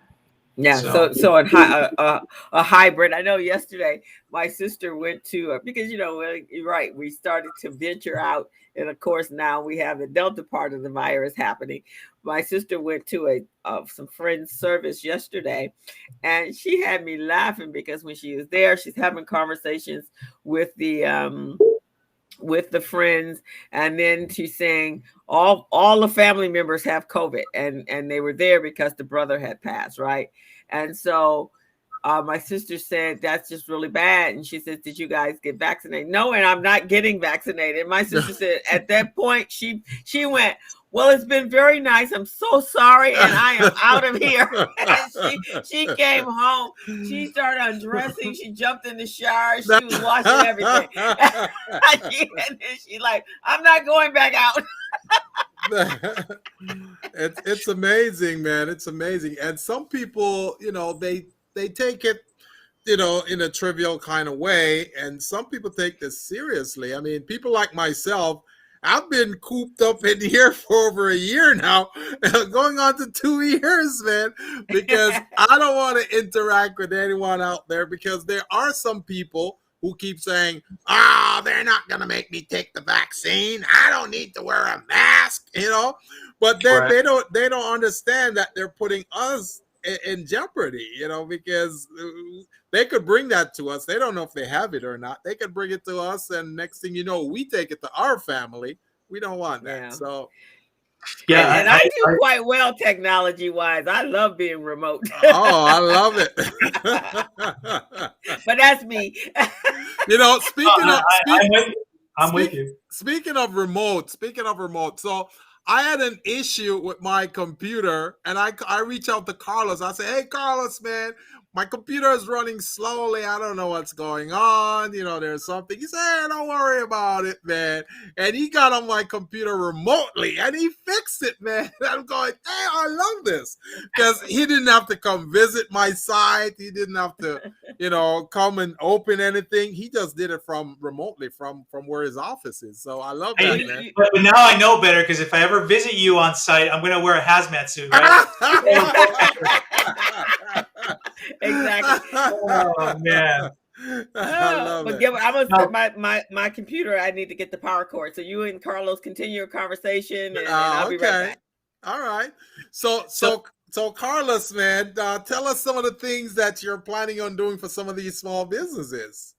Yeah. So a hybrid. I know yesterday my sister went to because you're right. We started to venture out, and of course now we have the Delta part of the virus happening. My sister went to some friends' service yesterday, and she had me laughing because when she was there, she's having conversations with the friends, and then she's saying all the family members have COVID, and they were there because the brother had passed, right? And so my sister said, that's just really bad. And she said, did you guys get vaccinated? No, and I'm not getting vaccinated. My sister said at that point, she went, Well, it's been very nice. I'm so sorry, and I am out of here. And she came home. She started undressing. She jumped in the shower. She was washing everything. And then she like, I'm not going back out. It's amazing, man. It's amazing. And some people, they take it, in a trivial kind of way. And some people take this seriously. I mean, people like myself, I've been cooped up in here for over a year now, going on to 2 years, man, because I don't want to interact with anyone out there, because there are some people who keep saying, they're not going to make me take the vaccine. I don't need to wear a mask, but they don't understand that they're putting us in jeopardy, because they could bring that to us. They don't know if they have it or not. They could bring it to us, and next thing you know, we take it to our family. We don't want that. Yeah. So, yeah, and I do quite well technology-wise. I love being remote. Oh, I love it. But that's me. I'm with you. Speaking of remote, so I had an issue with my computer, and I reach out to Carlos. I say, hey, Carlos, man, my computer is running slowly. I don't know what's going on. There's something. He said, hey, don't worry about it, man. And he got on my computer remotely, and he fixed it, man. I'm going, hey, I love this, because he didn't have to come visit my site. He didn't have to, come and open anything. He just did it remotely from where his office is. So I love that, man. But now I know better, because if I ever visit you on site, I'm going to wear a hazmat suit, right? Exactly. Oh man. I'm gonna my computer. I need to get the power cord. So you and Carlos continue your conversation, and I'll be right back. All right. So Carlos, man, tell us some of the things that you're planning on doing for some of these small businesses.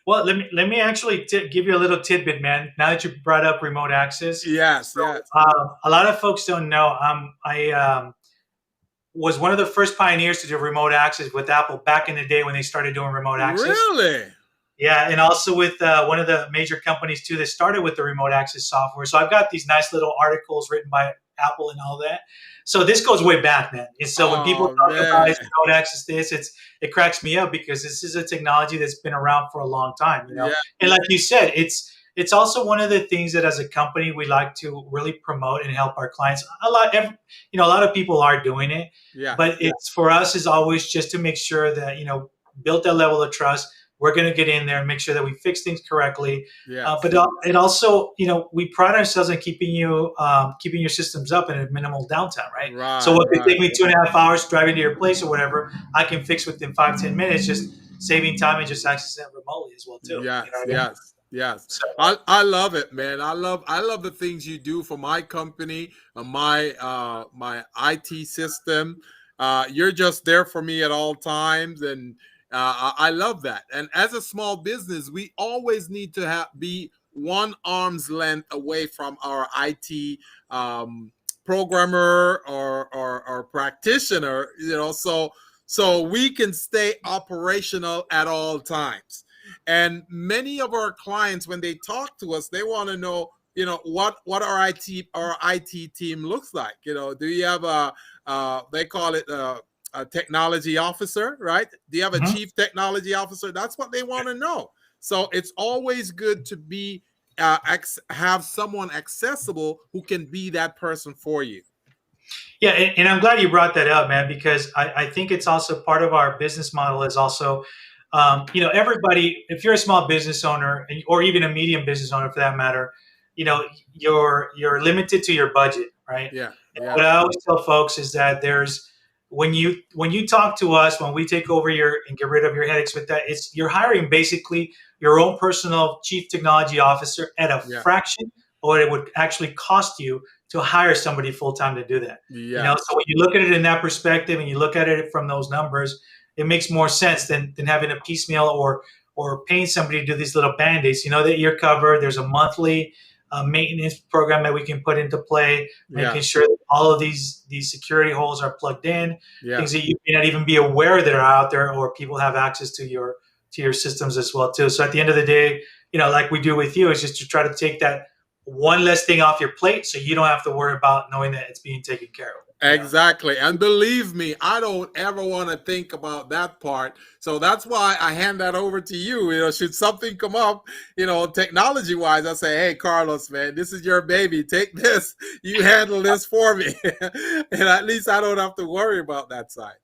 Well, let me actually give you a little tidbit, man. Now that you brought up remote access, yes. A lot of folks don't know. I was one of the first pioneers to do remote access with Apple back in the day when they started doing remote access. Really? Yeah, and also with one of the major companies too that started with the remote access software. So I've got these nice little articles written by Apple and all that. So this goes way back, man. And so when people talk about remote access, it cracks me up, because this is a technology that's been around for a long time. Yeah. And like you said, it's also one of the things that as a company we like to really promote and help our clients. A lot of people are doing it, but it's for us is always just to make sure that build that level of trust. We're going to get in there and make sure that we fix things correctly. But it also, we pride ourselves in keeping your systems up in a minimal downtime, right? So what could take me 2.5 hours driving to your place or whatever, I can fix within 5-10 minutes, just saving time and just accessing it remotely as well too. Yes. So, I love it, man. I love the things you do for my company, my IT system. You're just there for me at all times, and I love that. And as a small business, we always need to be one arm's length away from our IT programmer or practitioner, so we can stay operational at all times. And many of our clients, when they talk to us, they want to know, what our IT team looks like. Do you have they call it a technology officer, right? Do you have a chief technology officer? That's what they want to know. So it's always good to be have someone accessible who can be that person for you. Yeah, and I'm glad you brought that up, man, because I think it's also part of our business model is also, everybody, if you're a small business owner or even a medium business owner for that matter, you're limited to your budget, right? Yeah. What I always tell folks is that when you talk to us, when we take over and get rid of your headaches with that, you're hiring basically your own personal chief technology officer at a fraction of what it would actually cost you to hire somebody full-time to do that. So when you look at it in that perspective and you look at it from those numbers, it makes more sense than having a piecemeal or paying somebody to do these little band-aids. That you're covered. There's a monthly maintenance program that we can put into play, making sure that all of these security holes are plugged in, things that you may not even be aware that are out there, or people have access to your systems as well too. So at the end of the day, like we do with you, is just to try to take that one less thing off your plate, so you don't have to worry about knowing that it's being taken care of. Exactly. And believe me, I don't ever want to think about that part. So that's why I hand that over to you. Should something come up, technology wise, I say, hey, Carlos, man, this is your baby. Take this. You handle this for me. And at least I don't have to worry about that side.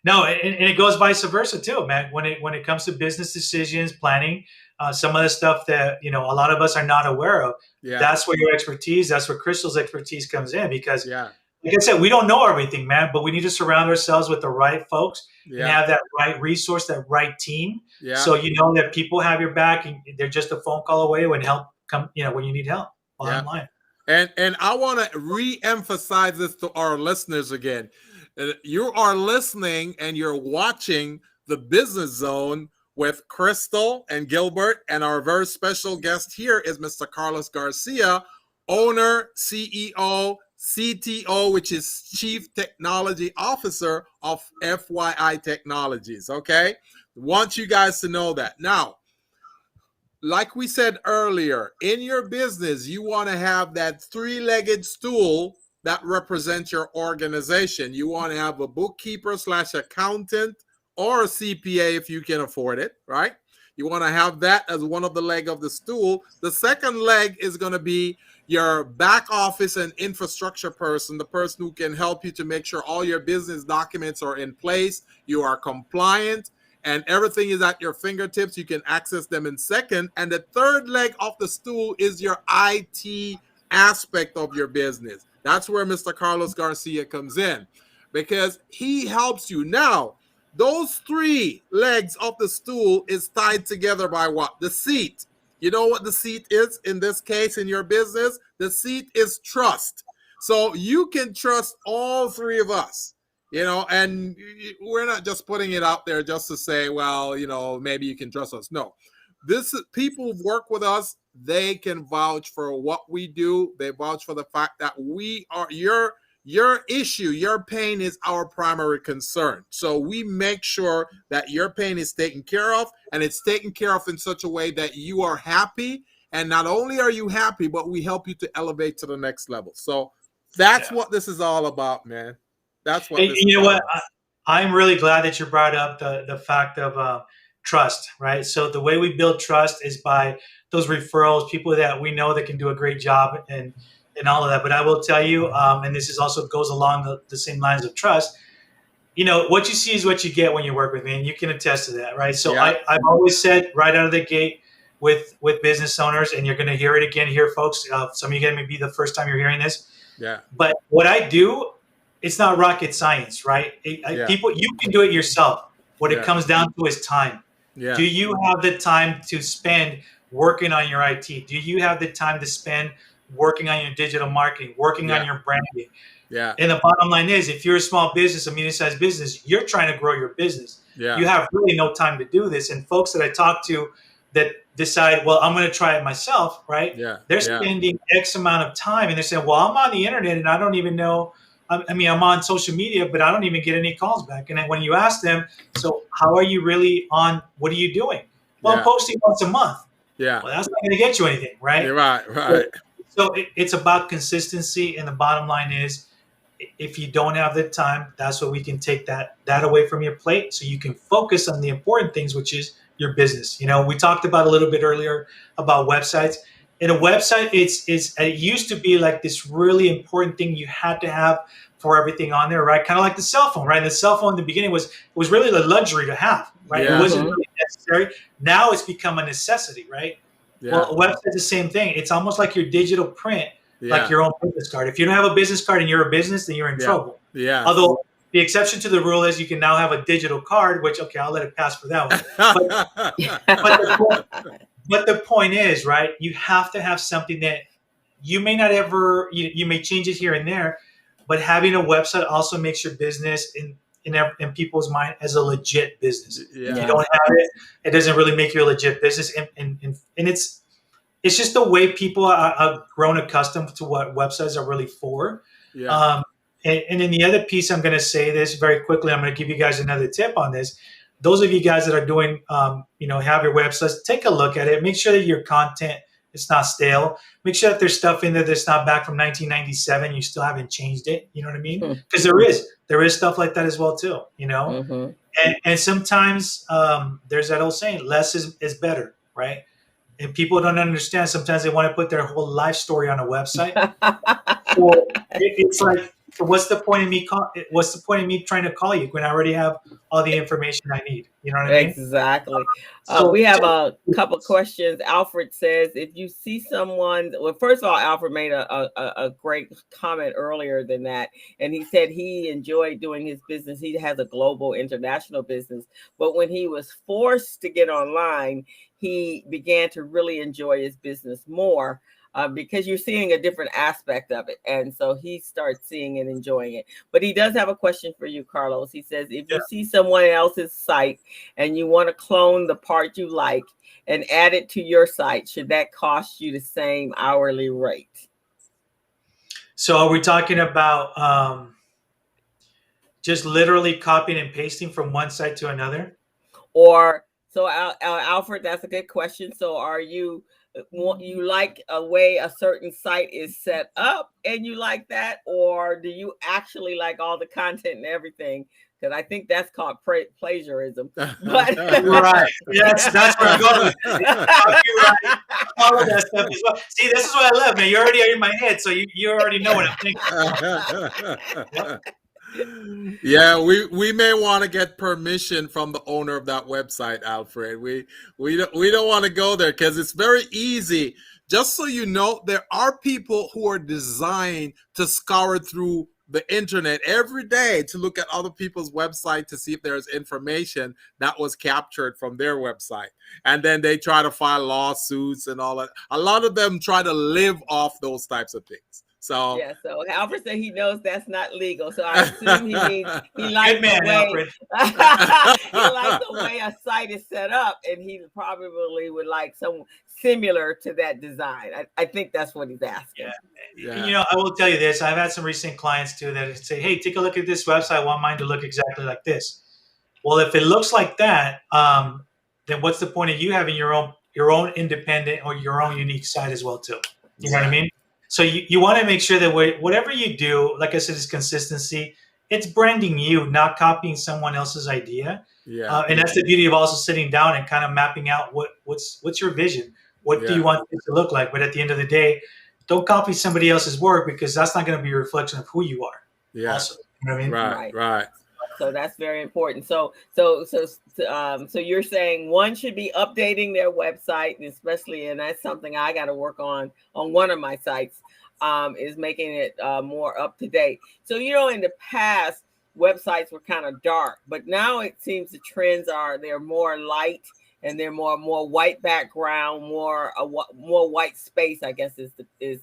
No, and it goes vice versa too, man. When it comes to business decisions, planning, some of the stuff that a lot of us are not aware of. Yeah. That's where your expertise, that's where Crystal's expertise comes in, because yeah. Like I said, we don't know everything, man, but we need to surround ourselves with the right folks Yeah. and have that right resource, that right team. Yeah. So you know that people have your back and they're just a phone call away when help come, when you need help. Bottom line. And I want to re-emphasize this to our listeners again. You are listening and you're watching the Business Zone with Crystal and Gilbert, and our very special guest here is Mr. Carlos Garcia, owner, CEO, CTO, which is Chief Technology Officer of F.Y.I. Technologies, okay? Want you guys to know that. Now, like we said earlier, in your business, you want to have that three-legged stool that represents your organization. You want to have a bookkeeper / accountant or a CPA if you can afford it, right? You want to have that as one of the leg of the stool. The second leg is going to be your back office and infrastructure person, the person who can help you to make sure all your business documents are in place, you are compliant, and everything is at your fingertips. You can access them in second. And the third leg of the stool is your IT aspect of your business. That's where Mr. Carlos Garcia comes in, because he helps you. Now, those three legs of the stool is tied together by what? The seat. You know what the seat is in this case in your business? The seat is trust. So you can trust all three of us, and we're not just putting it out there just to say, well, maybe you can trust us. No, this is people who work with us. They can vouch for what we do. They vouch for the fact that we are your issue, your pain is our primary concern. So we make sure that your pain is taken care of, and it's taken care of in such a way that you are happy. And not only are you happy, but we help you to elevate to the next level. So that's what this is all about, man. That's what. You know what? I'm really glad that you brought up the fact of trust, right? So the way we build trust is by those referrals, people that we know that can do a great job and all of that. But I will tell you, and this is also goes along the same lines of trust, what you see is what you get when you work with me, and you can attest to that, right? So I've always said right out of the gate with business owners, and you're going to hear it again here, folks. Some of you may be the first time you're hearing this. Yeah. But what I do, it's not rocket science, right? People, you can do it yourself. What it comes down to is time. Yeah. Do you have the time to spend working on your IT? Do you have the time to spend working on your digital marketing, working on your branding? Yeah. And the bottom line is, if you're a small business, a medium-sized business, you're trying to grow your business. Yeah. You have really no time to do this. And folks that I talk to that decide, well, I'm going to try it myself, right? Yeah. They're spending X amount of time, and they're saying, well, I'm on the internet and I don't even know. I'm on social media, but I don't even get any calls back. And then when you ask them, so how are you really on? What are you doing? Well, I'm posting once a month. Yeah. Well, that's not going to get you anything, right? You're right. So it's about consistency, and the bottom line is, if you don't have the time, that's what we can take that away from your plate, so you can focus on the important things, which is your business. We talked about a little bit earlier about websites. And a website, it used to be like this really important thing you had to have for everything on there, right? Kind of like the cell phone, right? The cell phone in the beginning was really a luxury to have, right? Yeah. It wasn't really necessary. Now it's become a necessity, right? Yeah. Well, a website's the same thing. It's almost like your digital print, like your own business card. If you don't have a business card and you're a business, then you're in trouble. Yeah. Although the exception to the rule is you can now have a digital card, which, okay, I'll let it pass for that one. But the point is, right, you have to have something that you may not ever, you may change it here and there, but having a website also makes your business in people's mind as a legit business. Yeah. If you don't have it, it doesn't really make you a legit business. And it's just the way people are grown accustomed to what websites are really for. Yeah. And then the other piece, I'm going to say this very quickly. I'm going to give you guys another tip on this. Those of you guys that are doing, have your websites, take a look at it. Make sure that your content it's not stale. Make sure that there's stuff in there that's not back from 1997. You still haven't changed it. You know what I mean? Because there is stuff like that as well too. And sometimes there's that old saying, less is better, right? And people don't understand. Sometimes they want to put their whole life story on a website. Well, it's like, so what's the point of me? What's the point of me trying to call you when I already have all the information I need? You know what I mean? Exactly. We have a couple questions. Alfred says, if you see someone, well, first of all, Alfred made a great comment earlier than that. And he said he enjoyed doing his business. He has a global international business. But when he was forced to get online, he began to really enjoy his business more. Because you're seeing a different aspect of it. And so he starts seeing and enjoying it. But he does have a question for you, Carlos. He says, if you see someone else's site and you want to clone the part you like and add it to your site, should that cost you the same hourly rate? So are we talking about just literally copying and pasting from one site to another? Or, so Alfred, that's a good question. So are you like a way a certain site is set up and you like that, or do you actually like all the content and everything? Because I think that's called plagiarism. But right, yes, that's where I'm going. Copyright, all of that stuff as well. See, this is what I love, man. You're already in my head, so you already know what I'm thinking. Yeah, we may want to get permission from the owner of that website, Alfred. We don't want to go there because it's very easy. Just so you know, there are people who are designed to scour through the internet every day to look at other people's website to see if there's information that was captured from their website. And then they try to file lawsuits and all that. A lot of them try to live off those types of things. So yeah, so Alfred said he knows that's not legal. So I assume he means he likes man, the way Alfred. He likes the way a site is set up, and he probably would like some similar to that design. I think that's what he's asking. Yeah. You know, I will tell you this. I've had some recent clients too that say, "Hey, take a look at this website. I want mine to look exactly like this." Well, if it looks like that, then what's the point of you having your own independent or your own unique site as well too? You know what I mean? So you want to make sure that whatever you do, like I said, is consistency. It's branding you, not copying someone else's idea. Yeah, and that's the beauty of also sitting down and kind of mapping out what's your vision. What do you want it to look like? But at the end of the day, don't copy somebody else's work because that's not going to be a reflection of who you are. Yeah, also, you know what I mean? Right. So that's very important. So you're saying one should be updating their website, and especially, and that's something I got to work on one of my sites, is making it more up to date. So, you know, in the past, websites were kind of dark, but now it seems the trends are they're more light and they're more white background, more white space, I guess is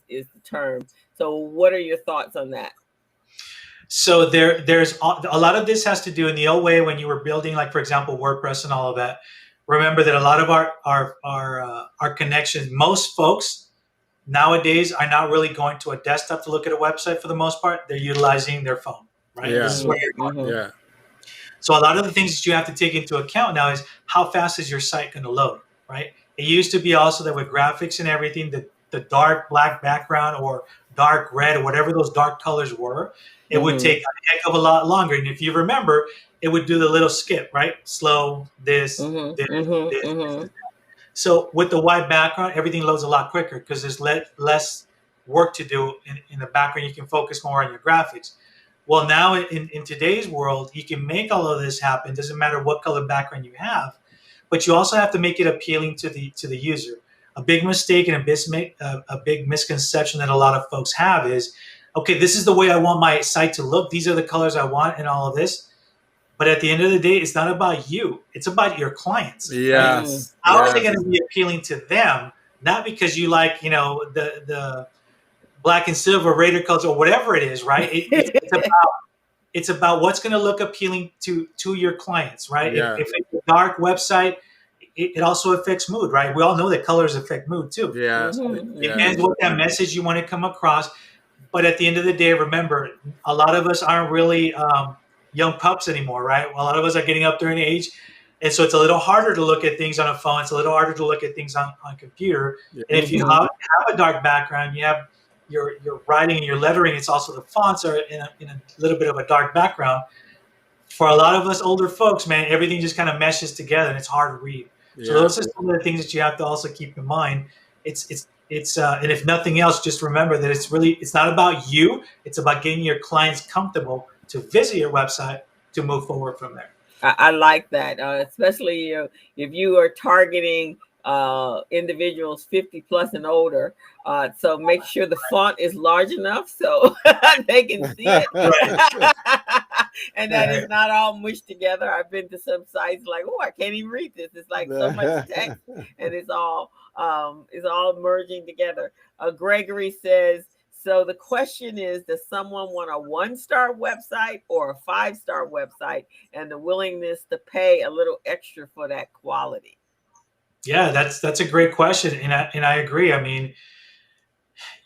the term. So what are your thoughts on that? So there's a lot of this has to do in the old way when you were building, like, for example, WordPress and all of that. Remember that a lot of our connections, most folks nowadays are not really going to a desktop to look at a website for the most part. They're utilizing their phone, right? Yeah. This is what you're doing. Yeah. So a lot of the things that you have to take into account now is how fast is your site going to load, right? It used to be also that with graphics and everything, the dark black background or dark red or whatever those dark colors were, it would take a heck of a lot longer. And if you remember, it would do the little skip, right? Slow, this. So with the white background, everything loads a lot quicker because there's less work to do in the background. You can focus more on your graphics. Well, now in today's world, you can make all of this happen. Doesn't matter what color background you have, but you also have to make it appealing to the user. A big mistake and a big misconception that a lot of folks have is, okay, this is the way I want my site to look. These are the colors I want and all of this. But at the end of the day, it's not about you. It's about your clients. Yes. How are they going to be appealing to them? Not because you like, you know, the black and silver Raider colors or whatever it is, right? It's about what's going to look appealing to your clients, right? Yeah. If it's a dark website, it also affects mood, right? We all know that colors affect mood too. Yeah. It depends what that message you want to come across. But at the end of the day, remember, a lot of us aren't really young pups anymore, right? A lot of us are getting up there in age. And so it's a little harder to look at things on a phone. It's a little harder to look at things on computer. And if you have a dark background, you have your writing and your lettering, it's also the fonts are in a little bit of a dark background. For a lot of us older folks, man, everything just kind of meshes together and it's hard to read. So those are some of the things that you have to also keep in mind. It's and if nothing else, just remember that it's not about you. It's about getting your clients comfortable to visit your website to move forward from there. I like that, especially if you are targeting individuals 50 plus and older. So make sure the font is large enough so they can see it. And that it's not all mushed together. I've been to some sites like, oh, I can't even read this. It's like so much text, and it's all merging together. Gregory says, so the question is, does someone want a 1-star website or a 5-star website, and the willingness to pay a little extra for that quality? Yeah, that's a great question, and I agree. I mean,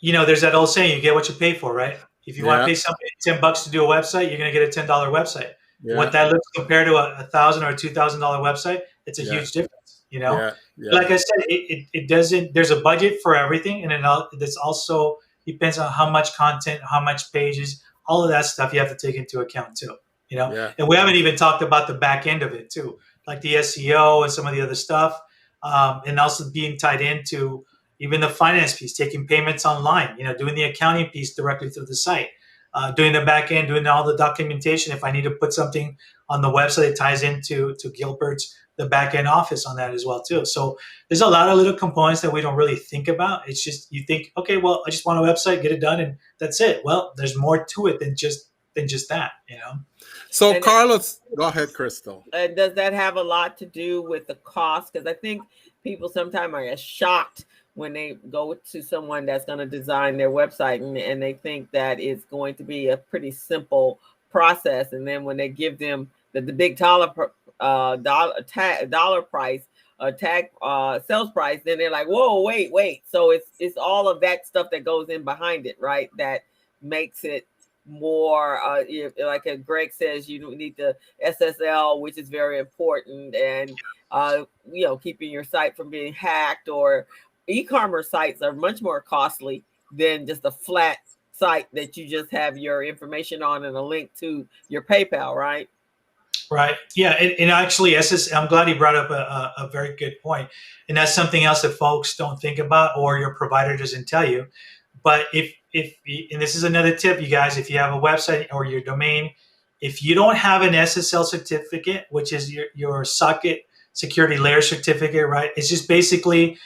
there's that old saying, you get what you pay for, right? If you want to pay somebody $10 to do a website, you're going to get a $10 website. What that looks compared to a $1,000 or $2,000 website, it's a huge difference. Like I said, it doesn't. There's a budget for everything, and this also depends on how much content, how much pages, all of that stuff you have to take into account too. And we haven't even talked about the back end of it too, like the SEO and some of the other stuff, and also being tied into even the finance piece, taking payments online, doing the accounting piece directly through the site, doing the back end, doing all the documentation. If I need to put something on the website, it ties into Gilbert's, the back end office on that as well too. So there's a lot of little components that we don't really think about. It's just, you think, okay, well, I just want a website, get it done, and that's it. Well, there's more to it than just that, So Carlos, go ahead, Crystal. Does that have a lot to do with the cost? Because I think people sometimes are shocked when they go to someone that's going to design their website and they think that it's going to be a pretty simple process. And then when they give them the big dollar price, sales price, then they're like, whoa, wait. So it's all of that stuff that goes in behind it, right? That makes it more, like Greg says, you need the SSL, which is very important, and keeping your site from being hacked. Or e-commerce sites are much more costly than just a flat site that you just have your information on and a link to your PayPal, right? Right. Yeah. And actually, I'm glad you brought up a very good point. And that's something else that folks don't think about, or your provider doesn't tell you. But and this is another tip, you guys, if you have a website or your domain, if you don't have an SSL certificate, which is your socket security layer certificate, right? It's just basically,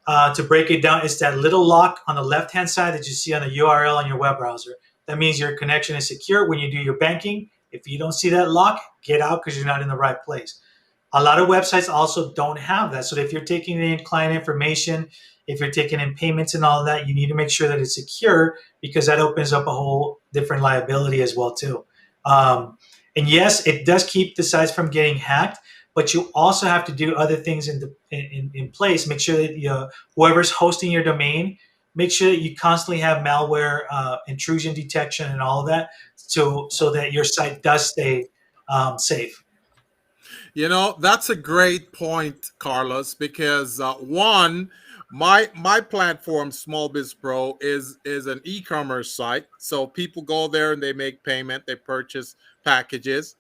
to break it down, it's that little lock on the left-hand side that you see on the URL on your web browser. That means your connection is secure when you do your banking. If you don't see that lock, get out because you're not in the right place. A lot of websites also don't have that. So if you're taking in client information, if you're taking in payments and all of that, you need to make sure that it's secure, because that opens up a whole different liability as well too. And yes, it does keep the sites from getting hacked, but you also have to do other things in place. Make sure that whoever's hosting your domain, make sure that you constantly have malware intrusion detection and all of that, so that your site does stay safe. That's a great point, Carlos, because one, my platform, Small Biz Pro, is an e-commerce site. So people go there and they make payment, they purchase packages.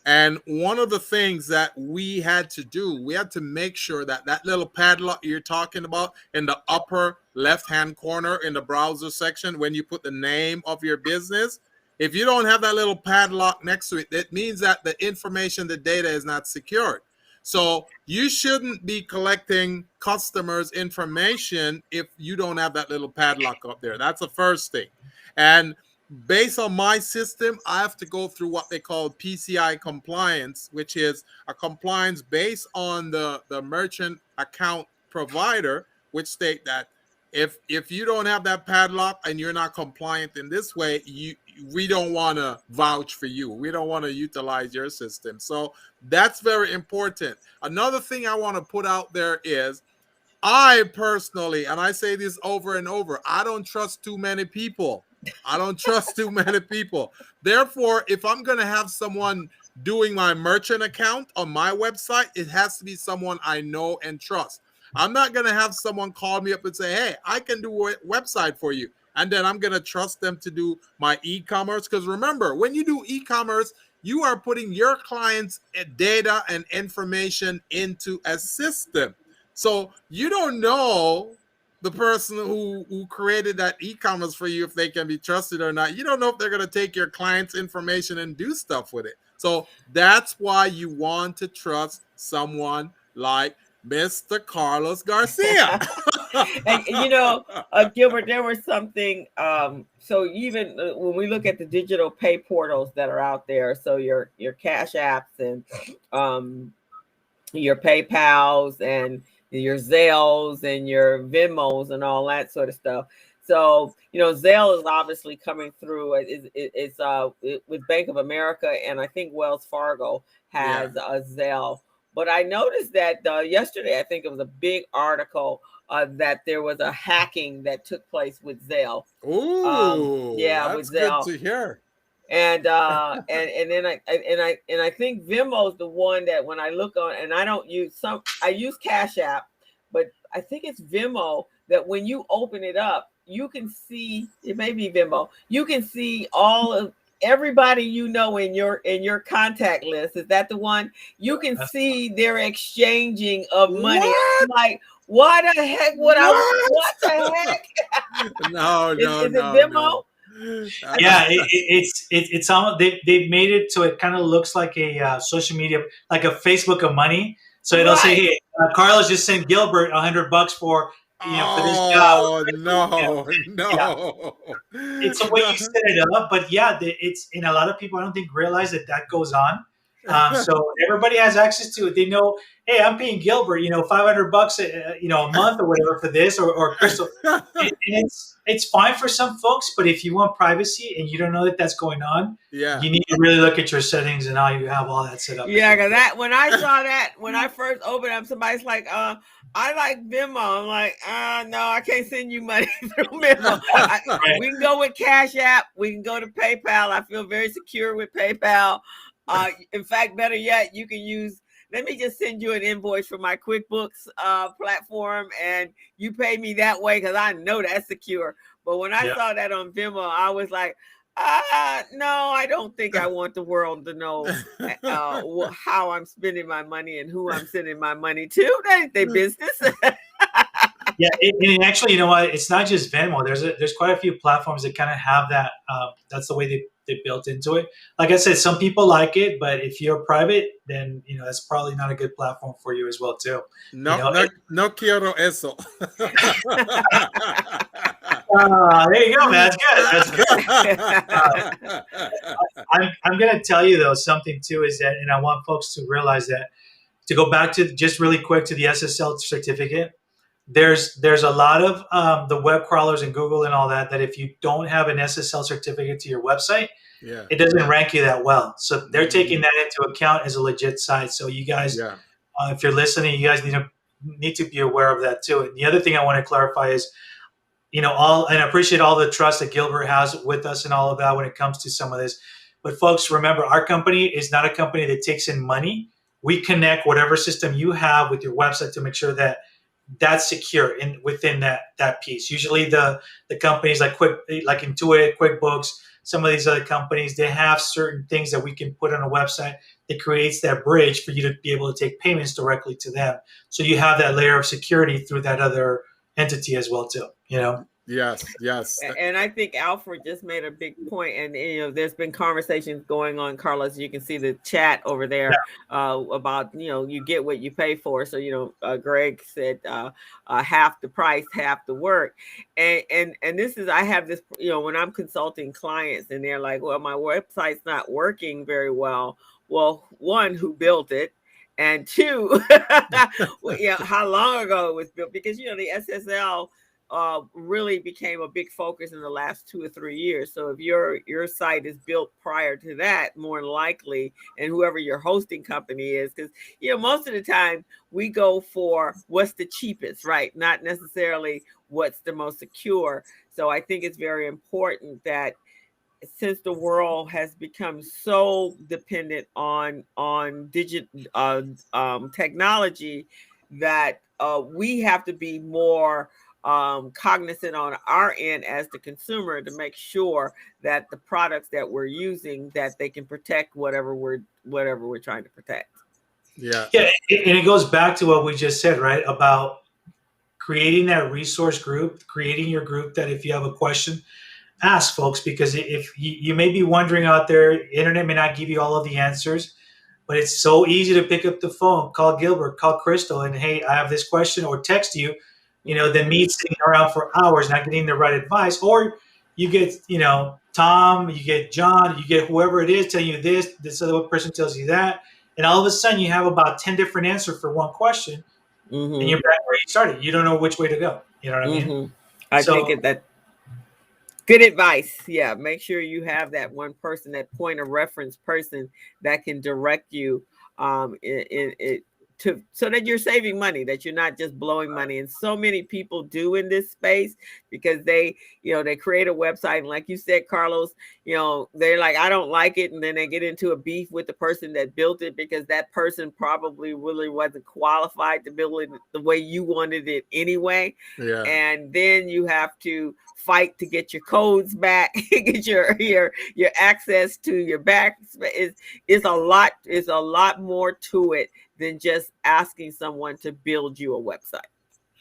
And one of the things that we had to do, we had to make sure that little padlock you're talking about in the upper left-hand corner in the browser section, when you put the name of your business, if you don't have that little padlock next to it, it means that the information, the data is not secured. So you shouldn't be collecting customers' information if you don't have that little padlock up there. That's the first thing. And based on my system, I have to go through what they call PCI compliance, which is a compliance based on the merchant account provider, which state that if you don't have that padlock and you're not compliant in this way, we don't want to vouch for you. We don't want to utilize your system. So that's very important. Another thing I want to put out there is, I personally, and I say this over and over, I don't trust too many people. Therefore, if I'm going to have someone doing my merchant account on my website, it has to be someone I know and trust. I'm not going to have someone call me up and say, hey, I can do a website for you. And then I'm going to trust them to do my e-commerce. Because remember, when you do e-commerce, you are putting your clients' data and information into a system. So you don't know the person who created that e-commerce for you, if they can be trusted or not. You don't know if they're going to take your client's information and do stuff with it. So that's why you want to trust someone like Mr. Carlos Garcia. And Gilbert, there was something. So even when we look at the digital pay portals that are out there, so your Cash Apps and your PayPals and your Zelles and your Venmos and all that sort of stuff. So, Zelle is obviously coming through. It's with Bank of America, and I think Wells Fargo has a Zelle. But I noticed that yesterday, I think it was a big article that there was a hacking that took place with Zelle. Ooh, that's with Zelle. good to hear. And then I think Venmo is the one that when I look on, and I use Cash App, but I think it's Venmo that when you open it up, you can see, it may be Venmo, you can see all of everybody in your contact list. Is that the one? You can see their exchanging of money. What? Like, what the heck? What the heck? No, is it Venmo? No. Yeah, it's almost they've made it so it kind of looks like a social media, like a Facebook of money. So it'll say, "Hey, Carlos just sent Gilbert $100 for for this job." Oh no! Yeah. It's the way you set it up, but it's in a lot of people. I don't think realize that goes on. So everybody has access to it. They know, hey, I'm paying Gilbert, $500, a month or whatever for this, or Crystal. And it's fine for some folks, but if you want privacy and you don't know that that's going on, you need to really look at your settings and how you have all that set up. Yeah, because when I saw that, when I first opened up, somebody's like, I like Venmo. I'm like, no, I can't send you money through Venmo. We can go with Cash App. We can go to PayPal. I feel very secure with PayPal. In fact, better yet, you can use, let me just send you an invoice for my QuickBooks platform, and you pay me that way because I know that's secure. But when I saw that on Venmo, I was like, no, I don't think I want the world to know how I'm spending my money and who I'm sending my money to. That ain't their business. Yeah, and actually, you know what? It's not just Venmo. There's quite a few platforms that kind of have that. That's the way they built into it. Like I said, some people like it, but if you're private, then that's probably not a good platform for you as well too. No quiero eso. There you go, man. That's good. I'm going to tell you though something too is that, and I want folks to realize that, to go back to just really quick to the SSL certificate. There's a lot of the web crawlers and Google and all that if you don't have an SSL certificate to your website, it doesn't rank you that well. So they're taking that into account as a legit site. So you guys, if you're listening, you guys need to be aware of that too. And the other thing I want to clarify is, and I appreciate all the trust that Gilbert has with us and all of that when it comes to some of this. But folks, remember, our company is not a company that takes in money. We connect whatever system you have with your website to make sure that that's secure within that piece. Usually the companies like Intuit, QuickBooks, some of these other companies, they have certain things that we can put on a website that creates that bridge for you to be able to take payments directly to them. So you have that layer of security through that other entity as well too, Yes. And I think Alfred just made a big point, and there's been conversations going on, Carlos. You can see the chat over there about you get what you pay for. So Greg said half the price, half the work, and this is, I have this when I'm consulting clients and they're like, well, my website's not working very well. Well, one, who built it? And two, how long ago it was built? Because the SSL really became a big focus in the last 2 or 3 years. So if your site is built prior to that, more likely, and whoever your hosting company is, because most of the time we go for what's the cheapest, right? Not necessarily what's the most secure. So I think it's very important that since the world has become so dependent on digital technology, that we have to be more cognizant on our end as the consumer to make sure that the products that we're using, that they can protect whatever we're trying to protect. Yeah. Yeah, and it goes back to what we just said, right? About creating that resource group, creating your group that if you have a question, ask folks, because if you may be wondering out there, internet may not give you all of the answers, but it's so easy to pick up the phone, call Gilbert, call Crystal, and hey, I have this question, or text you, than me sitting around for hours not getting the right advice. Or you get, Tom, you get John, you get whoever it is telling you this other person tells you that, and all of a sudden you have about 10 different answers for one question, and you're back where you started. You don't know which way to go. You know what I mean? I think that good advice. Yeah, make sure you have that one person, that point of reference person that can direct you so that you're saving money, that you're not just blowing money. And so many people do in this space, because they create a website, and like you said, Carlos, they're like, I don't like it, and then they get into a beef with the person that built it, because that person probably really wasn't qualified to build it the way you wanted it anyway. Yeah. And then you have to fight to get your codes back, get your access to your back. It's a lot more to it than just asking someone to build you a website.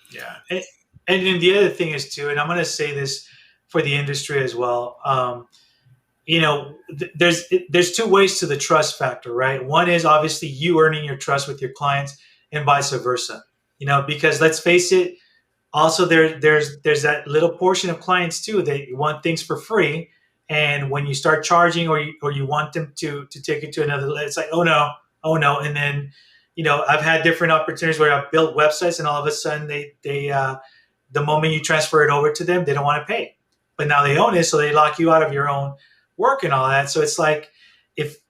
Yeah. And then the other thing is too, and I'm going to say this for the industry as well. There's two ways to the trust factor, right? One is obviously you earning your trust with your clients, and vice versa, because let's face it, also there's that little portion of clients too that want things for free. And when you start charging, or you want them to take it to another level, it's like, oh no. And then, I've had different opportunities where I've built websites, and all of a sudden they the moment you transfer it over to them, they don't want to pay, but now they own it. So they lock you out of your own work and all that. So it's like, if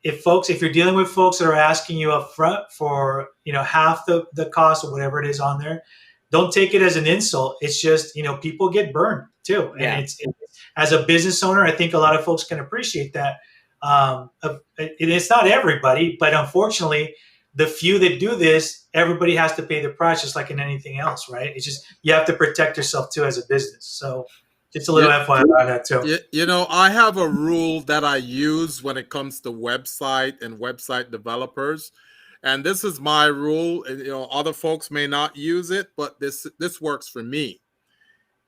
you're dealing with folks that are asking you up front for, half the cost or whatever it is on there, don't take it as an insult. It's just, people get burned too. Yeah. And it's as a business owner, I think a lot of folks can appreciate that. It's not everybody, but unfortunately, the few that do this, everybody has to pay the price, just like in anything else, right? It's just, you have to protect yourself too as a business. So just a little FYI on that too. I have a rule that I use when it comes to website and website developers. And this is my rule. Other folks may not use it, but this works for me.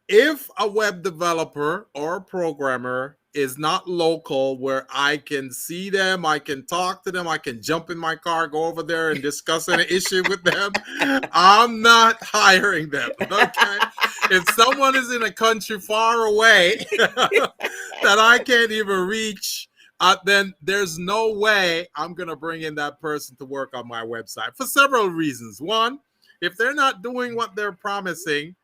If a web developer or a programmer is not local, where I can see them, I can talk to them, I can jump in my car, go over there and discuss an issue with them, I'm not hiring them. Okay. If someone is in a country far away that I can't even reach, then there's no way I'm going to bring in that person to work on my website, for several reasons. One, if they're not doing what they're promising,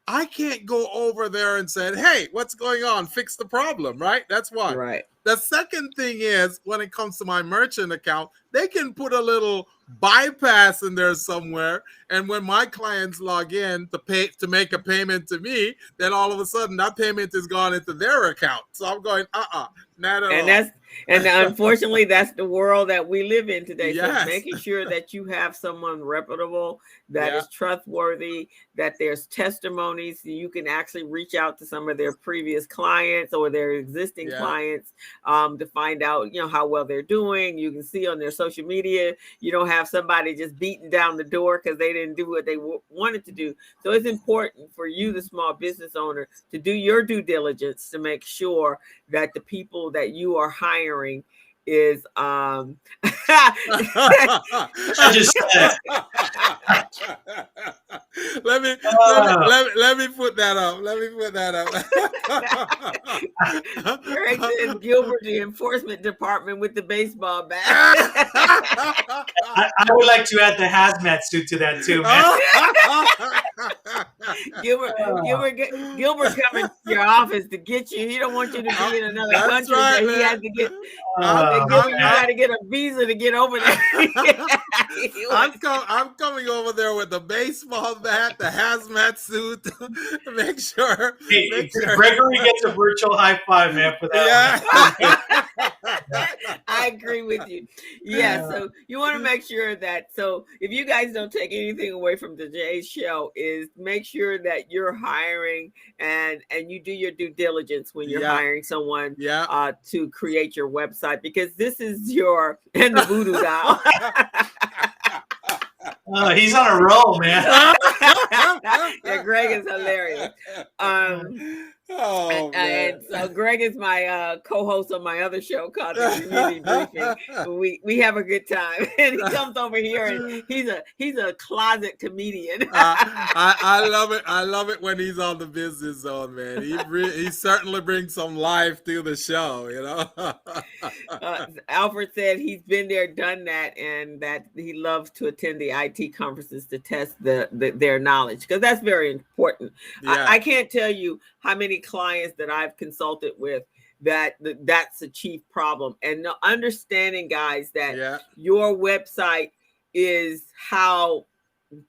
I can't go over there and say, hey, what's going on? Fix the problem, right? That's one. Right. The second thing is, when it comes to my merchant account, they can put a little bypass in there somewhere. And when my clients log in to make a payment to me, then all of a sudden that payment is gone into their account. So I'm going, not at all. And unfortunately, that's the world that we live in today. Yes. So making sure that you have someone reputable, that is trustworthy, that there's testimonies, so you can actually reach out to some of their previous clients or their existing clients to find out, how well they're doing. You can see on their social media. You don't have somebody just beating down the door because they didn't do what they wanted to do. So it's important for you, the small business owner, to do your due diligence to make sure that the people that you are hiring is I just let me put that up. Greg says Gilbert, the enforcement department with the baseball bat. I would like to add the hazmat suit to that too, man. Gilbert coming to your office to get you. He don't want you to be in another That's country, right, so he man. has to get. I'm- Gilbert, you I'm- got to get a visa to get over there. I'm coming over there with the baseball bat, the hazmat suit, to make sure. Hey, Gregory gets a virtual high five, man, for that. Yeah. I agree with you. Yeah, so you want to make sure that, so if you guys don't take anything away from today's show, is make sure that you're hiring and you do your due diligence when you're hiring someone to create your website, because this is your, and the voodoo doll. He's on a roll, man. Yeah, Greg is hilarious. And so Greg is my co-host on my other show called the Community Briefing. We have a good time, and he comes over here, and he's a closet comedian. I love it. I love it when he's on the business zone, man. He certainly brings some life to the show, you know. Alfred said he's been there, done that, and that he loves to attend the IT conferences to test their knowledge, because that's very important. Yeah. I can't tell you how many clients that I've consulted with that's a chief problem, and understanding, guys, that your website is how,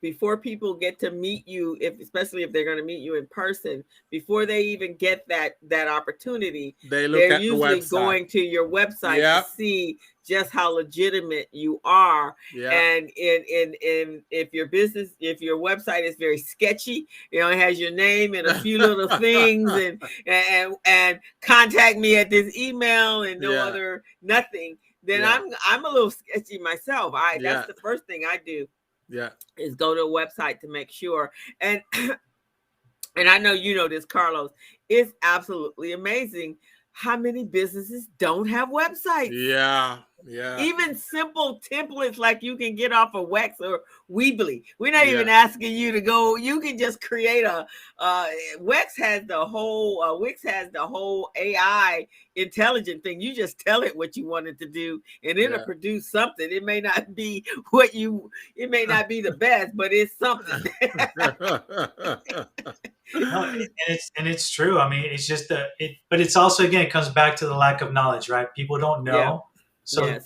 before people get to meet you, especially if they're going to meet you in person, before they even get that opportunity, they're usually going to your website to see just how legitimate you are. And if your website is very sketchy, you know, it has your name and a few little things, and contact me at this email and no other nothing, then I'm a little sketchy myself. That's the first thing I do. Is go to a website to make sure. And I know you know this, Carlos. It's absolutely amazing how many businesses don't have websites. Even simple templates like you can get off of Wix or Weebly. We're not even asking you to go. You can just create Wix has the whole AI intelligent thing. You just tell it what you want it to do, and it'll produce something. It may not be it may not be the best, but it's something. No, and it's true. I mean, it's just but it's also, again, it comes back to the lack of knowledge, right? People don't know. So and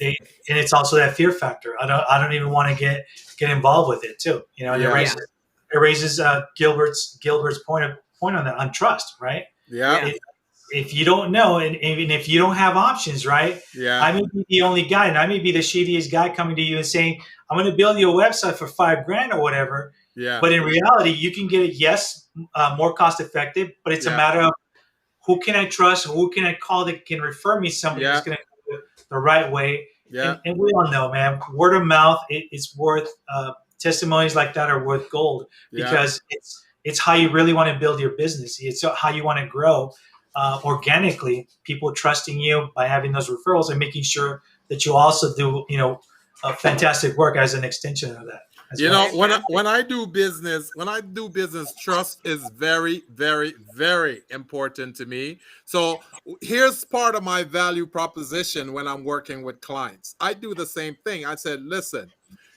it's also that fear factor. I don't even want to get involved with it too. You know, it raises Gilbert's point on that, on trust, right? If you don't know, and even if you don't have options, right? I may be the only guy, and I may be the shadiest guy coming to you and saying, I'm going to build you a website for $5,000 or whatever. But in reality, you can get it, more cost effective, but it's a matter of who can I trust, who can I call that can refer me somebody who's going to do it the right way. And we all know, man, word of mouth, it's worth, testimonies like that are worth gold, because it's how you really want to build your business. It's how you want to grow organically, people trusting you by having those referrals and making sure that you also do, fantastic work as an extension of that. You know, when I do business, trust is very, very, very important to me. So here's part of my value proposition when I'm working with clients. I do the same thing. I said, listen,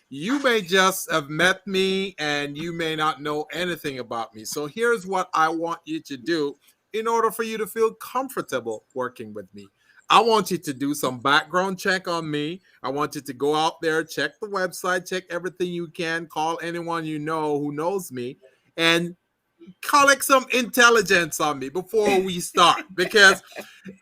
you may just have met me and you may not know anything about me. So here's what I want you to do in order for you to feel comfortable working with me. I want you to do some background check on me. I want you to go out there, check the website, check everything you can, call anyone you know who knows me, and collect some intelligence on me before we start. Because,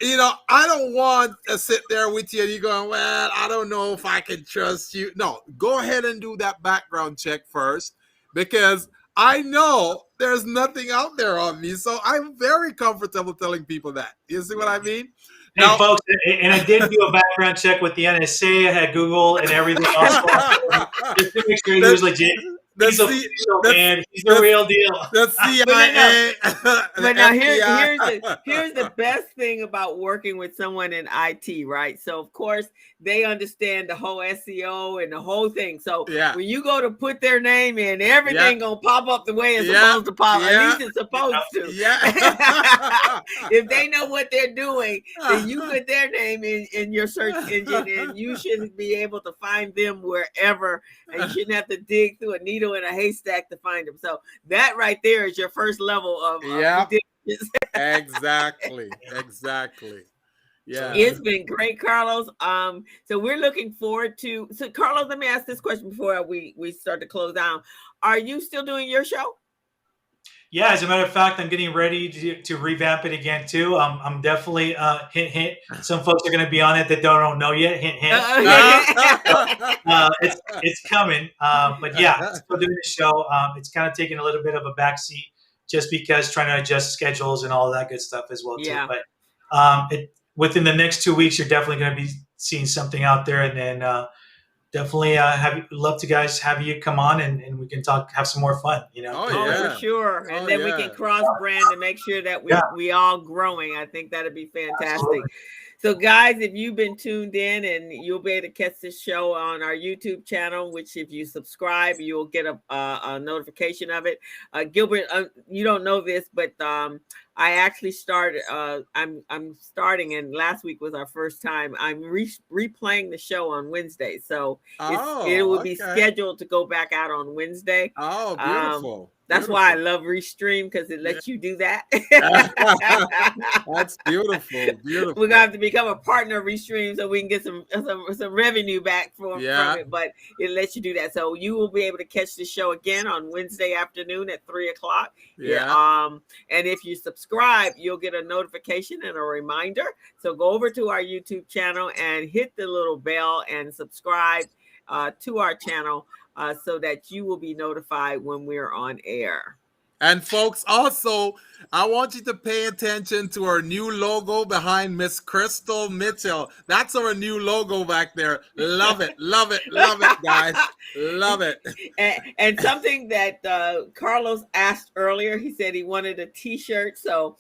I don't want to sit there with you and you're going, well, I don't know if I can trust you. No, go ahead and do that background check first, because I know there's nothing out there on me. So I'm very comfortable telling people that. You see what I mean? Hey, folks, and I did do a background check with the NSA. I had Google and everything else. Just to make sure he was legit. He's official, man. He's the real deal. The CIA. But now here's the best thing about working with someone in IT, right? So of course they understand the whole SEO and the whole thing. So when you go to put their name in, everything gonna pop up the way it's supposed to pop. At least it's supposed to. If they know what they're doing, then you put their name in your search engine, and you should be able to find them wherever, and you shouldn't have to dig through a needle needle in a haystack to find them. So that right there is your first level of Yep. due diligence. Exactly. Yeah. It's been great, Carlos. So we're looking forward to. So, Carlos, let me ask this question before we start to close down. Are you still doing your show? Yeah, as a matter of fact, I'm getting ready to revamp it again too. I'm definitely hint hint. Some folks are going to be on it that don't know yet. Hint hint. It's coming. But yeah, still doing the show. It's kind of taking a little bit of a backseat just because trying to adjust schedules and all that good stuff as well too. But within the next 2 weeks, you're definitely going to be seeing something out there, and then definitely love to guys have you come on and we can have some more fun, you know. For sure. And then we can cross brand and make sure that we all growing. I think that'd be fantastic. Absolutely. So guys, if you've been tuned in, and you'll be able to catch this show on our YouTube channel, which if you subscribe, you'll get a notification of it. Gilbert, you don't know this, but I actually started, I'm starting, and last week was our first time. I'm replaying the show on Wednesday. So it will be scheduled to go back out on Wednesday. Oh, beautiful. That's why I love Restream, because it lets you do that. That's beautiful. Beautiful. We're gonna have to become a partner of Restream so we can get some revenue back from it. But it lets you do that. So you will be able to catch the show again on Wednesday afternoon at 3:00. And if you subscribe, you'll get a notification and a reminder. So go over to our YouTube channel and hit the little bell and subscribe to our channel. So that you will be notified when we're on air. And folks, also, I want you to pay attention to our new logo behind Miss Crystal Mitchell. That's our new logo back there. Love it, love it, love it, guys. Love it. And something that Carlos asked earlier, he said he wanted a T-shirt. So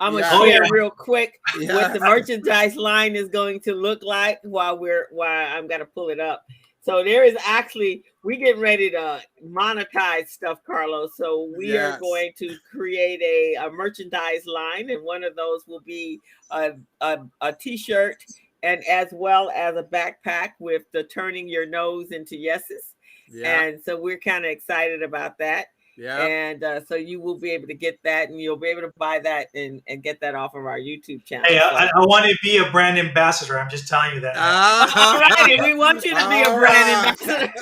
I'm gonna share real quick what the merchandise line is going to look like while I'm gonna pull it up. So there is actually, we get ready to monetize stuff, Carlos. So we are going to create a merchandise line, and one of those will be a T-shirt, and as well as a backpack with the turning your nose into yeses. And so we're kind of excited about that. And so you will be able to get that, and you'll be able to buy that and get that off of our YouTube channel. Hey, I want to be a brand ambassador. I'm just telling you that. All righty, we want you to be a brand ambassador.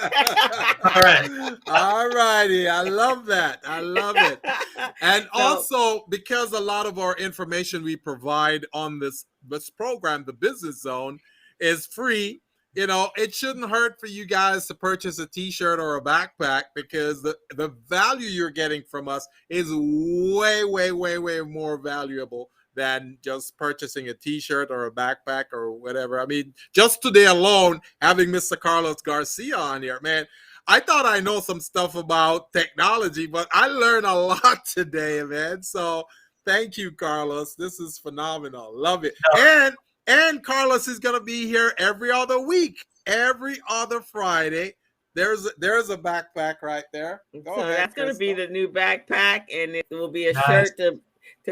All righty. I love that. I love it. And also, because a lot of our information we provide on this program, the Business Zone, is free. You know, it shouldn't hurt for you guys to purchase a T-shirt or a backpack, because the value you're getting from us is way, way, way, way more valuable than just purchasing a T-shirt or a backpack or whatever. I mean, just today alone, having Mr. Carlos Garcia on here, man, I thought I know some stuff about technology, but I learned a lot today, man. So thank you, Carlos. This is phenomenal. Love it. And Carlos is going to be here every other week, every other Friday. There's a backpack right there. That's going to be the new backpack, and it will be a shirt to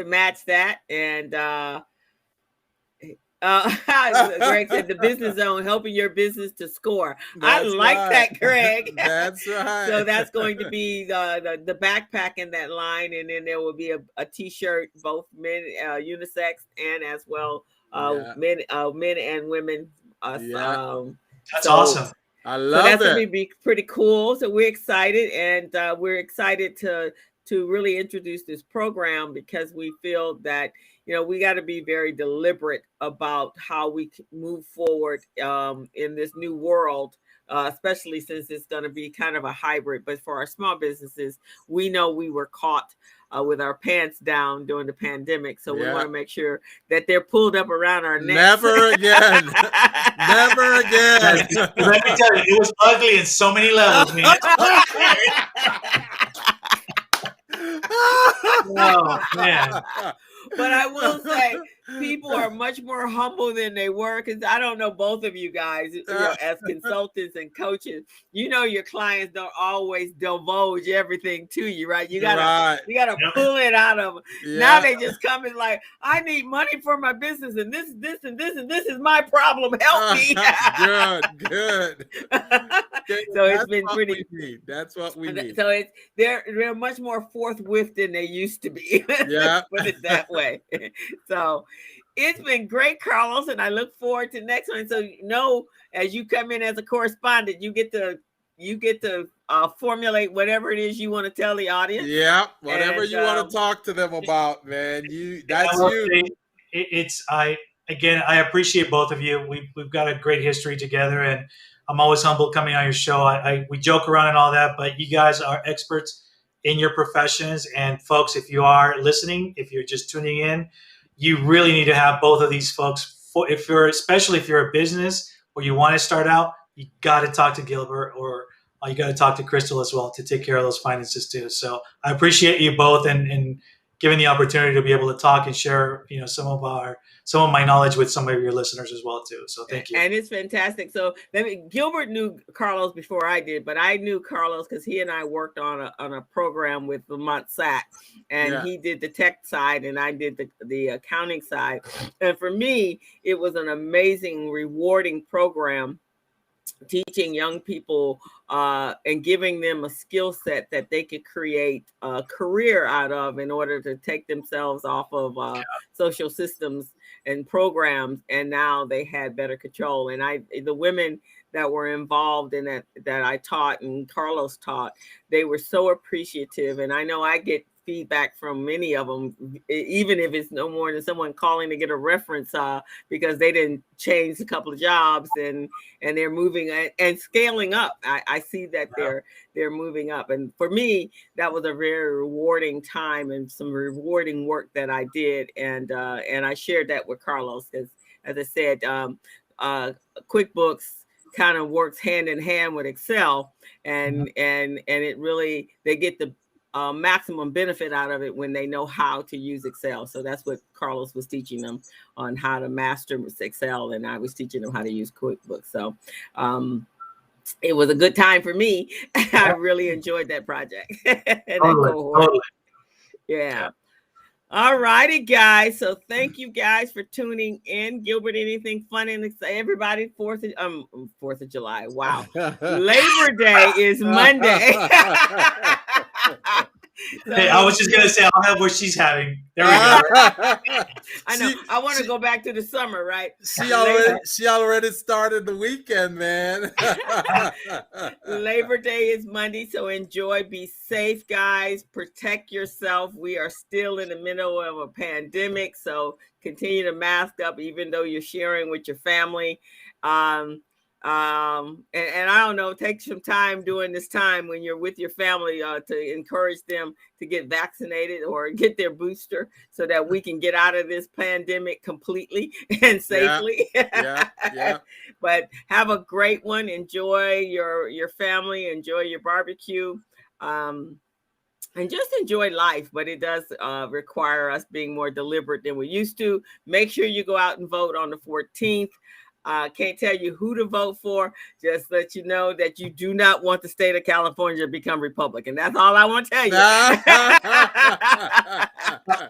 match that. And Greg said the Business Zone, helping your business to score. I like that, Greg. That's right. So that's going to be the backpack in that line, and then there will be a T-shirt, both men, unisex, and as well. Men and women. That's awesome. I love that's going to be pretty cool. So we're excited, and we're excited to really introduce this program, because we feel that, you know, we got to be very deliberate about how we move forward in this new world. Especially since it's going to be kind of a hybrid. But for our small businesses, we know we were caught with our pants down during the pandemic. So we want to make sure that they're pulled up around our necks. Never again. Never again. Let me tell you, it was ugly in so many levels, man. Oh, man. But I will say, people are much more humble than they were, because I don't know, both of you guys, as consultants and coaches, your clients don't always divulge everything to you, right? You gotta pull it out of them. Yeah. Now they just come in like, I need money for my business, and this and this is my problem. Help me. Good. So it's been pretty. That's what we need. So they're much more forthwith than they used to be. Yeah. Put it that way. So it's been great, Carlos, and I look forward to next one. So as you come in as a correspondent, you get to formulate whatever it is you want to tell the audience. Yeah, whatever you want to talk to them about, man. I appreciate both of you. We've got a great history together, and I'm always humbled coming on your show. We joke around and all that, but you guys are experts in your professions. And folks, if you are listening, if you're just tuning in, you really need to have both of these folks. Especially if you're a business or you want to start out, you got to talk to Gilbert, or you got to talk to Crystal as well to take care of those finances too. So I appreciate you both and giving the opportunity to be able to talk and share, some of my knowledge with some of your listeners as well too. So thank you. And it's fantastic. So Gilbert knew Carlos before I did, but I knew Carlos because he and I worked on a program with Vermont SAC, and he did the tech side and I did the accounting side. And for me, it was an amazing, rewarding program, teaching young people and giving them a skill set that they could create a career out of in order to take themselves off of social systems and programs. And now they had better control. And the women that were involved in that I taught and Carlos taught, they were so appreciative. And I know I get feedback from many of them, even if it's no more than someone calling to get a reference because they didn't change a couple of jobs and they're moving and scaling up. I see that they're moving up, and for me that was a very rewarding time and some rewarding work that I did, and I shared that with Carlos because, as I said, QuickBooks kind of works hand in hand with Excel, and it really, they get the maximum benefit out of it when they know how to use Excel. So that's what Carlos was teaching them, on how to master Excel, and I was teaching them how to use QuickBooks. So it was a good time for me. I really enjoyed that project. Totally. Yeah. All righty, guys. So thank you guys for tuning in. Gilbert, anything fun and exciting? Everybody, 4th of July. Wow. Labor Day is Monday. Hey, I was just going to say, I'll have what she's having. There we go. I know. I want to go back to the summer, right? She already started the weekend, man. Labor Day is Monday, so enjoy. Be safe, guys. Protect yourself. We are still in the middle of a pandemic, so continue to mask up, even though you're sharing with your family. And I don't know, take some time during this time when you're with your family to encourage them to get vaccinated or get their booster so that we can get out of this pandemic completely and safely. Yeah. But have a great one. Enjoy your family, enjoy your barbecue, and just enjoy life. But it does require us being more deliberate than we used to. Make sure you go out and vote on the 14th. Can't tell you who to vote for. Just let you know that you do not want the state of California to become Republican. That's all I want to tell you.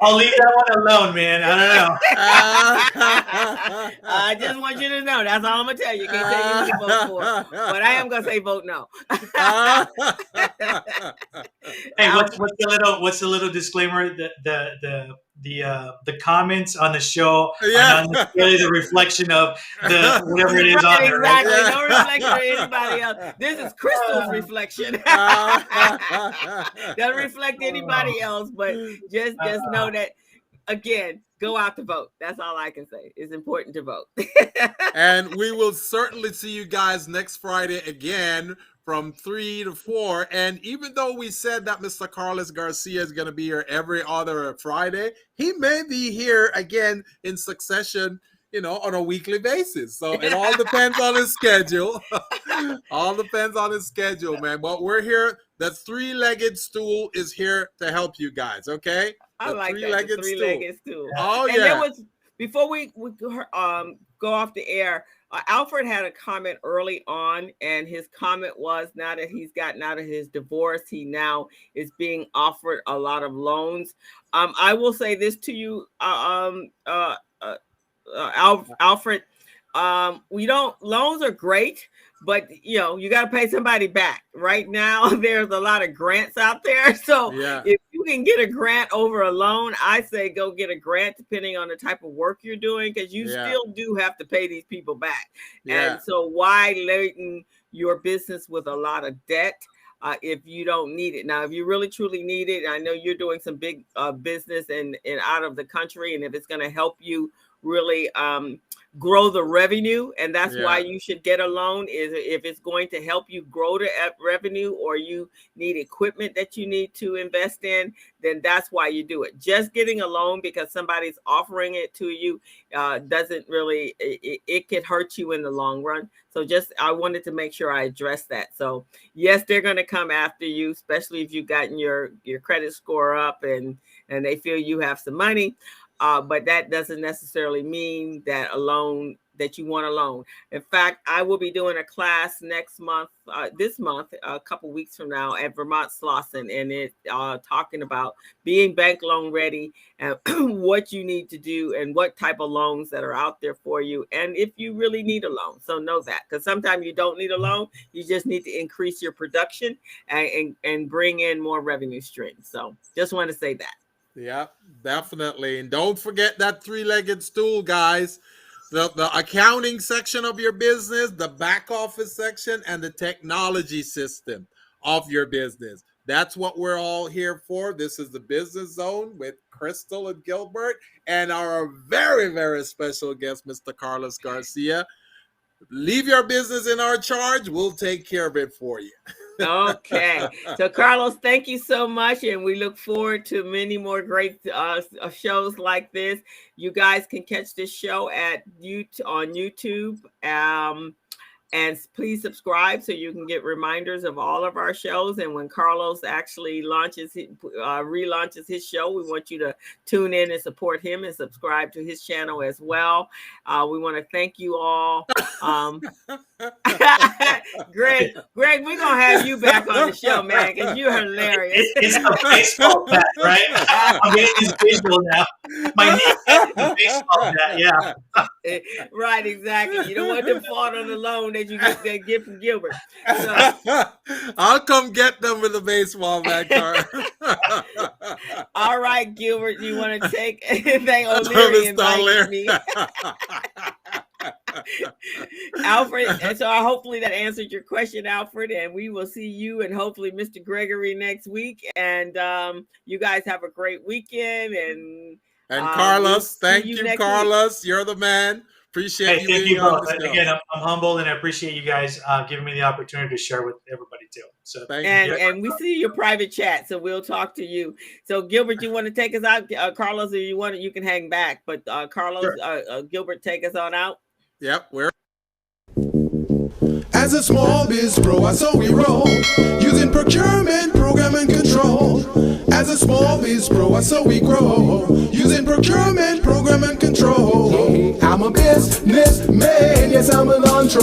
I'll leave that one alone, man. I don't know. I just want you to know. That's all I'm going to tell you. Can't tell you who to vote for. But I am going to say vote no. Hey, what's the little disclaimer? The comments on the show are not necessarily the reflection of whatever it is on there. Exactly. Right? No reflection of anybody else. This is Crystal's reflection. Doesn't reflect anybody else, but just know that, again, go out to vote. That's all I can say. It's important to vote. And we will certainly see you guys next Friday again from 3 to 4. And even though we said that Mr. Carlos Garcia is going to be here every other Friday, he may be here again in succession, on a weekly basis. So it all depends on his schedule. All depends on his schedule, man. But we're here. The three-legged stool is here to help you guys, okay? I like that, the three-legged stool. Oh, and yeah. before we go off the air, Alfred had a comment early on, and his comment was, now that he's gotten out of his divorce, he now is being offered a lot of loans. I will say this to you, Alfred. Loans are great, but you got to pay somebody back. Right now, there's a lot of grants out there. So if you can get a grant over a loan, I say go get a grant, depending on the type of work you're doing, because you still do have to pay these people back. And so why laden your business with a lot of debt if you don't need it? Now, if you really truly need it, I know you're doing some big business and out of the country, and if it's going to help you really grow the revenue, and that's why you should get a loan, is if it's going to help you grow the revenue, or you need equipment that you need to invest in, then that's why you do it. Just getting a loan because somebody's offering it to you doesn't really, it could hurt you in the long run. So I wanted to make sure I addressed that. So yes, they're going to come after you, especially if you've gotten your credit score up and they feel you have some money. But that doesn't necessarily mean that you want a loan. In fact, I will be doing a class this month, a couple weeks from now at Vermont Slauson, and it's talking about being bank loan ready and what you need to do and what type of loans that are out there for you, and if you really need a loan. So know that, because sometimes you don't need a loan, you just need to increase your production and bring in more revenue streams. So just want to say that. Yeah, definitely. And don't forget that three-legged stool, guys. The accounting section of your business, the back office section, and the technology system of your business. That's what we're all here for. This is the Business Zone with Crystal and Gilbert, and our very, very special guest, Mr. Carlos Garcia. Leave your business in our charge. We'll take care of it for you. Okay. So, Carlos, thank you so much. And we look forward to many more great shows like this. You guys can catch this show on YouTube. And please subscribe so you can get reminders of all of our shows. And when Carlos actually relaunches his show, we want you to tune in and support him and subscribe to his channel as well. We want to thank you all. Greg, we're going to have you back on the show, man, because you're hilarious. It's a baseball bat, right? I'm getting this visual now. My knee, the baseball bat, yeah. Right, exactly. You don't want them fall on the loan that you get from Gilbert. So, I'll come get them with a baseball bat card. All right, Gilbert, you want to take anything O'Leary invited me? Alfred, and so hopefully that answered your question, Alfred, and we will see you and hopefully Mr. Gregory next week. And you guys have a great weekend. And Carlos, thank you, Carlos. Week. You're the man. Appreciate you. Thank you both. Again, I'm humbled and I appreciate you guys giving me the opportunity to share with everybody too. So and we see your private chat, so we'll talk to you. So Gilbert, you want to take us out, Carlos, or you can hang back, but Carlos, sure. Gilbert, take us on out. Yep, we're. As a small biz pro, so we roll, using procurement, program, and control. As a small biz pro, so we grow, using procurement, program, and control. I'm a businessman.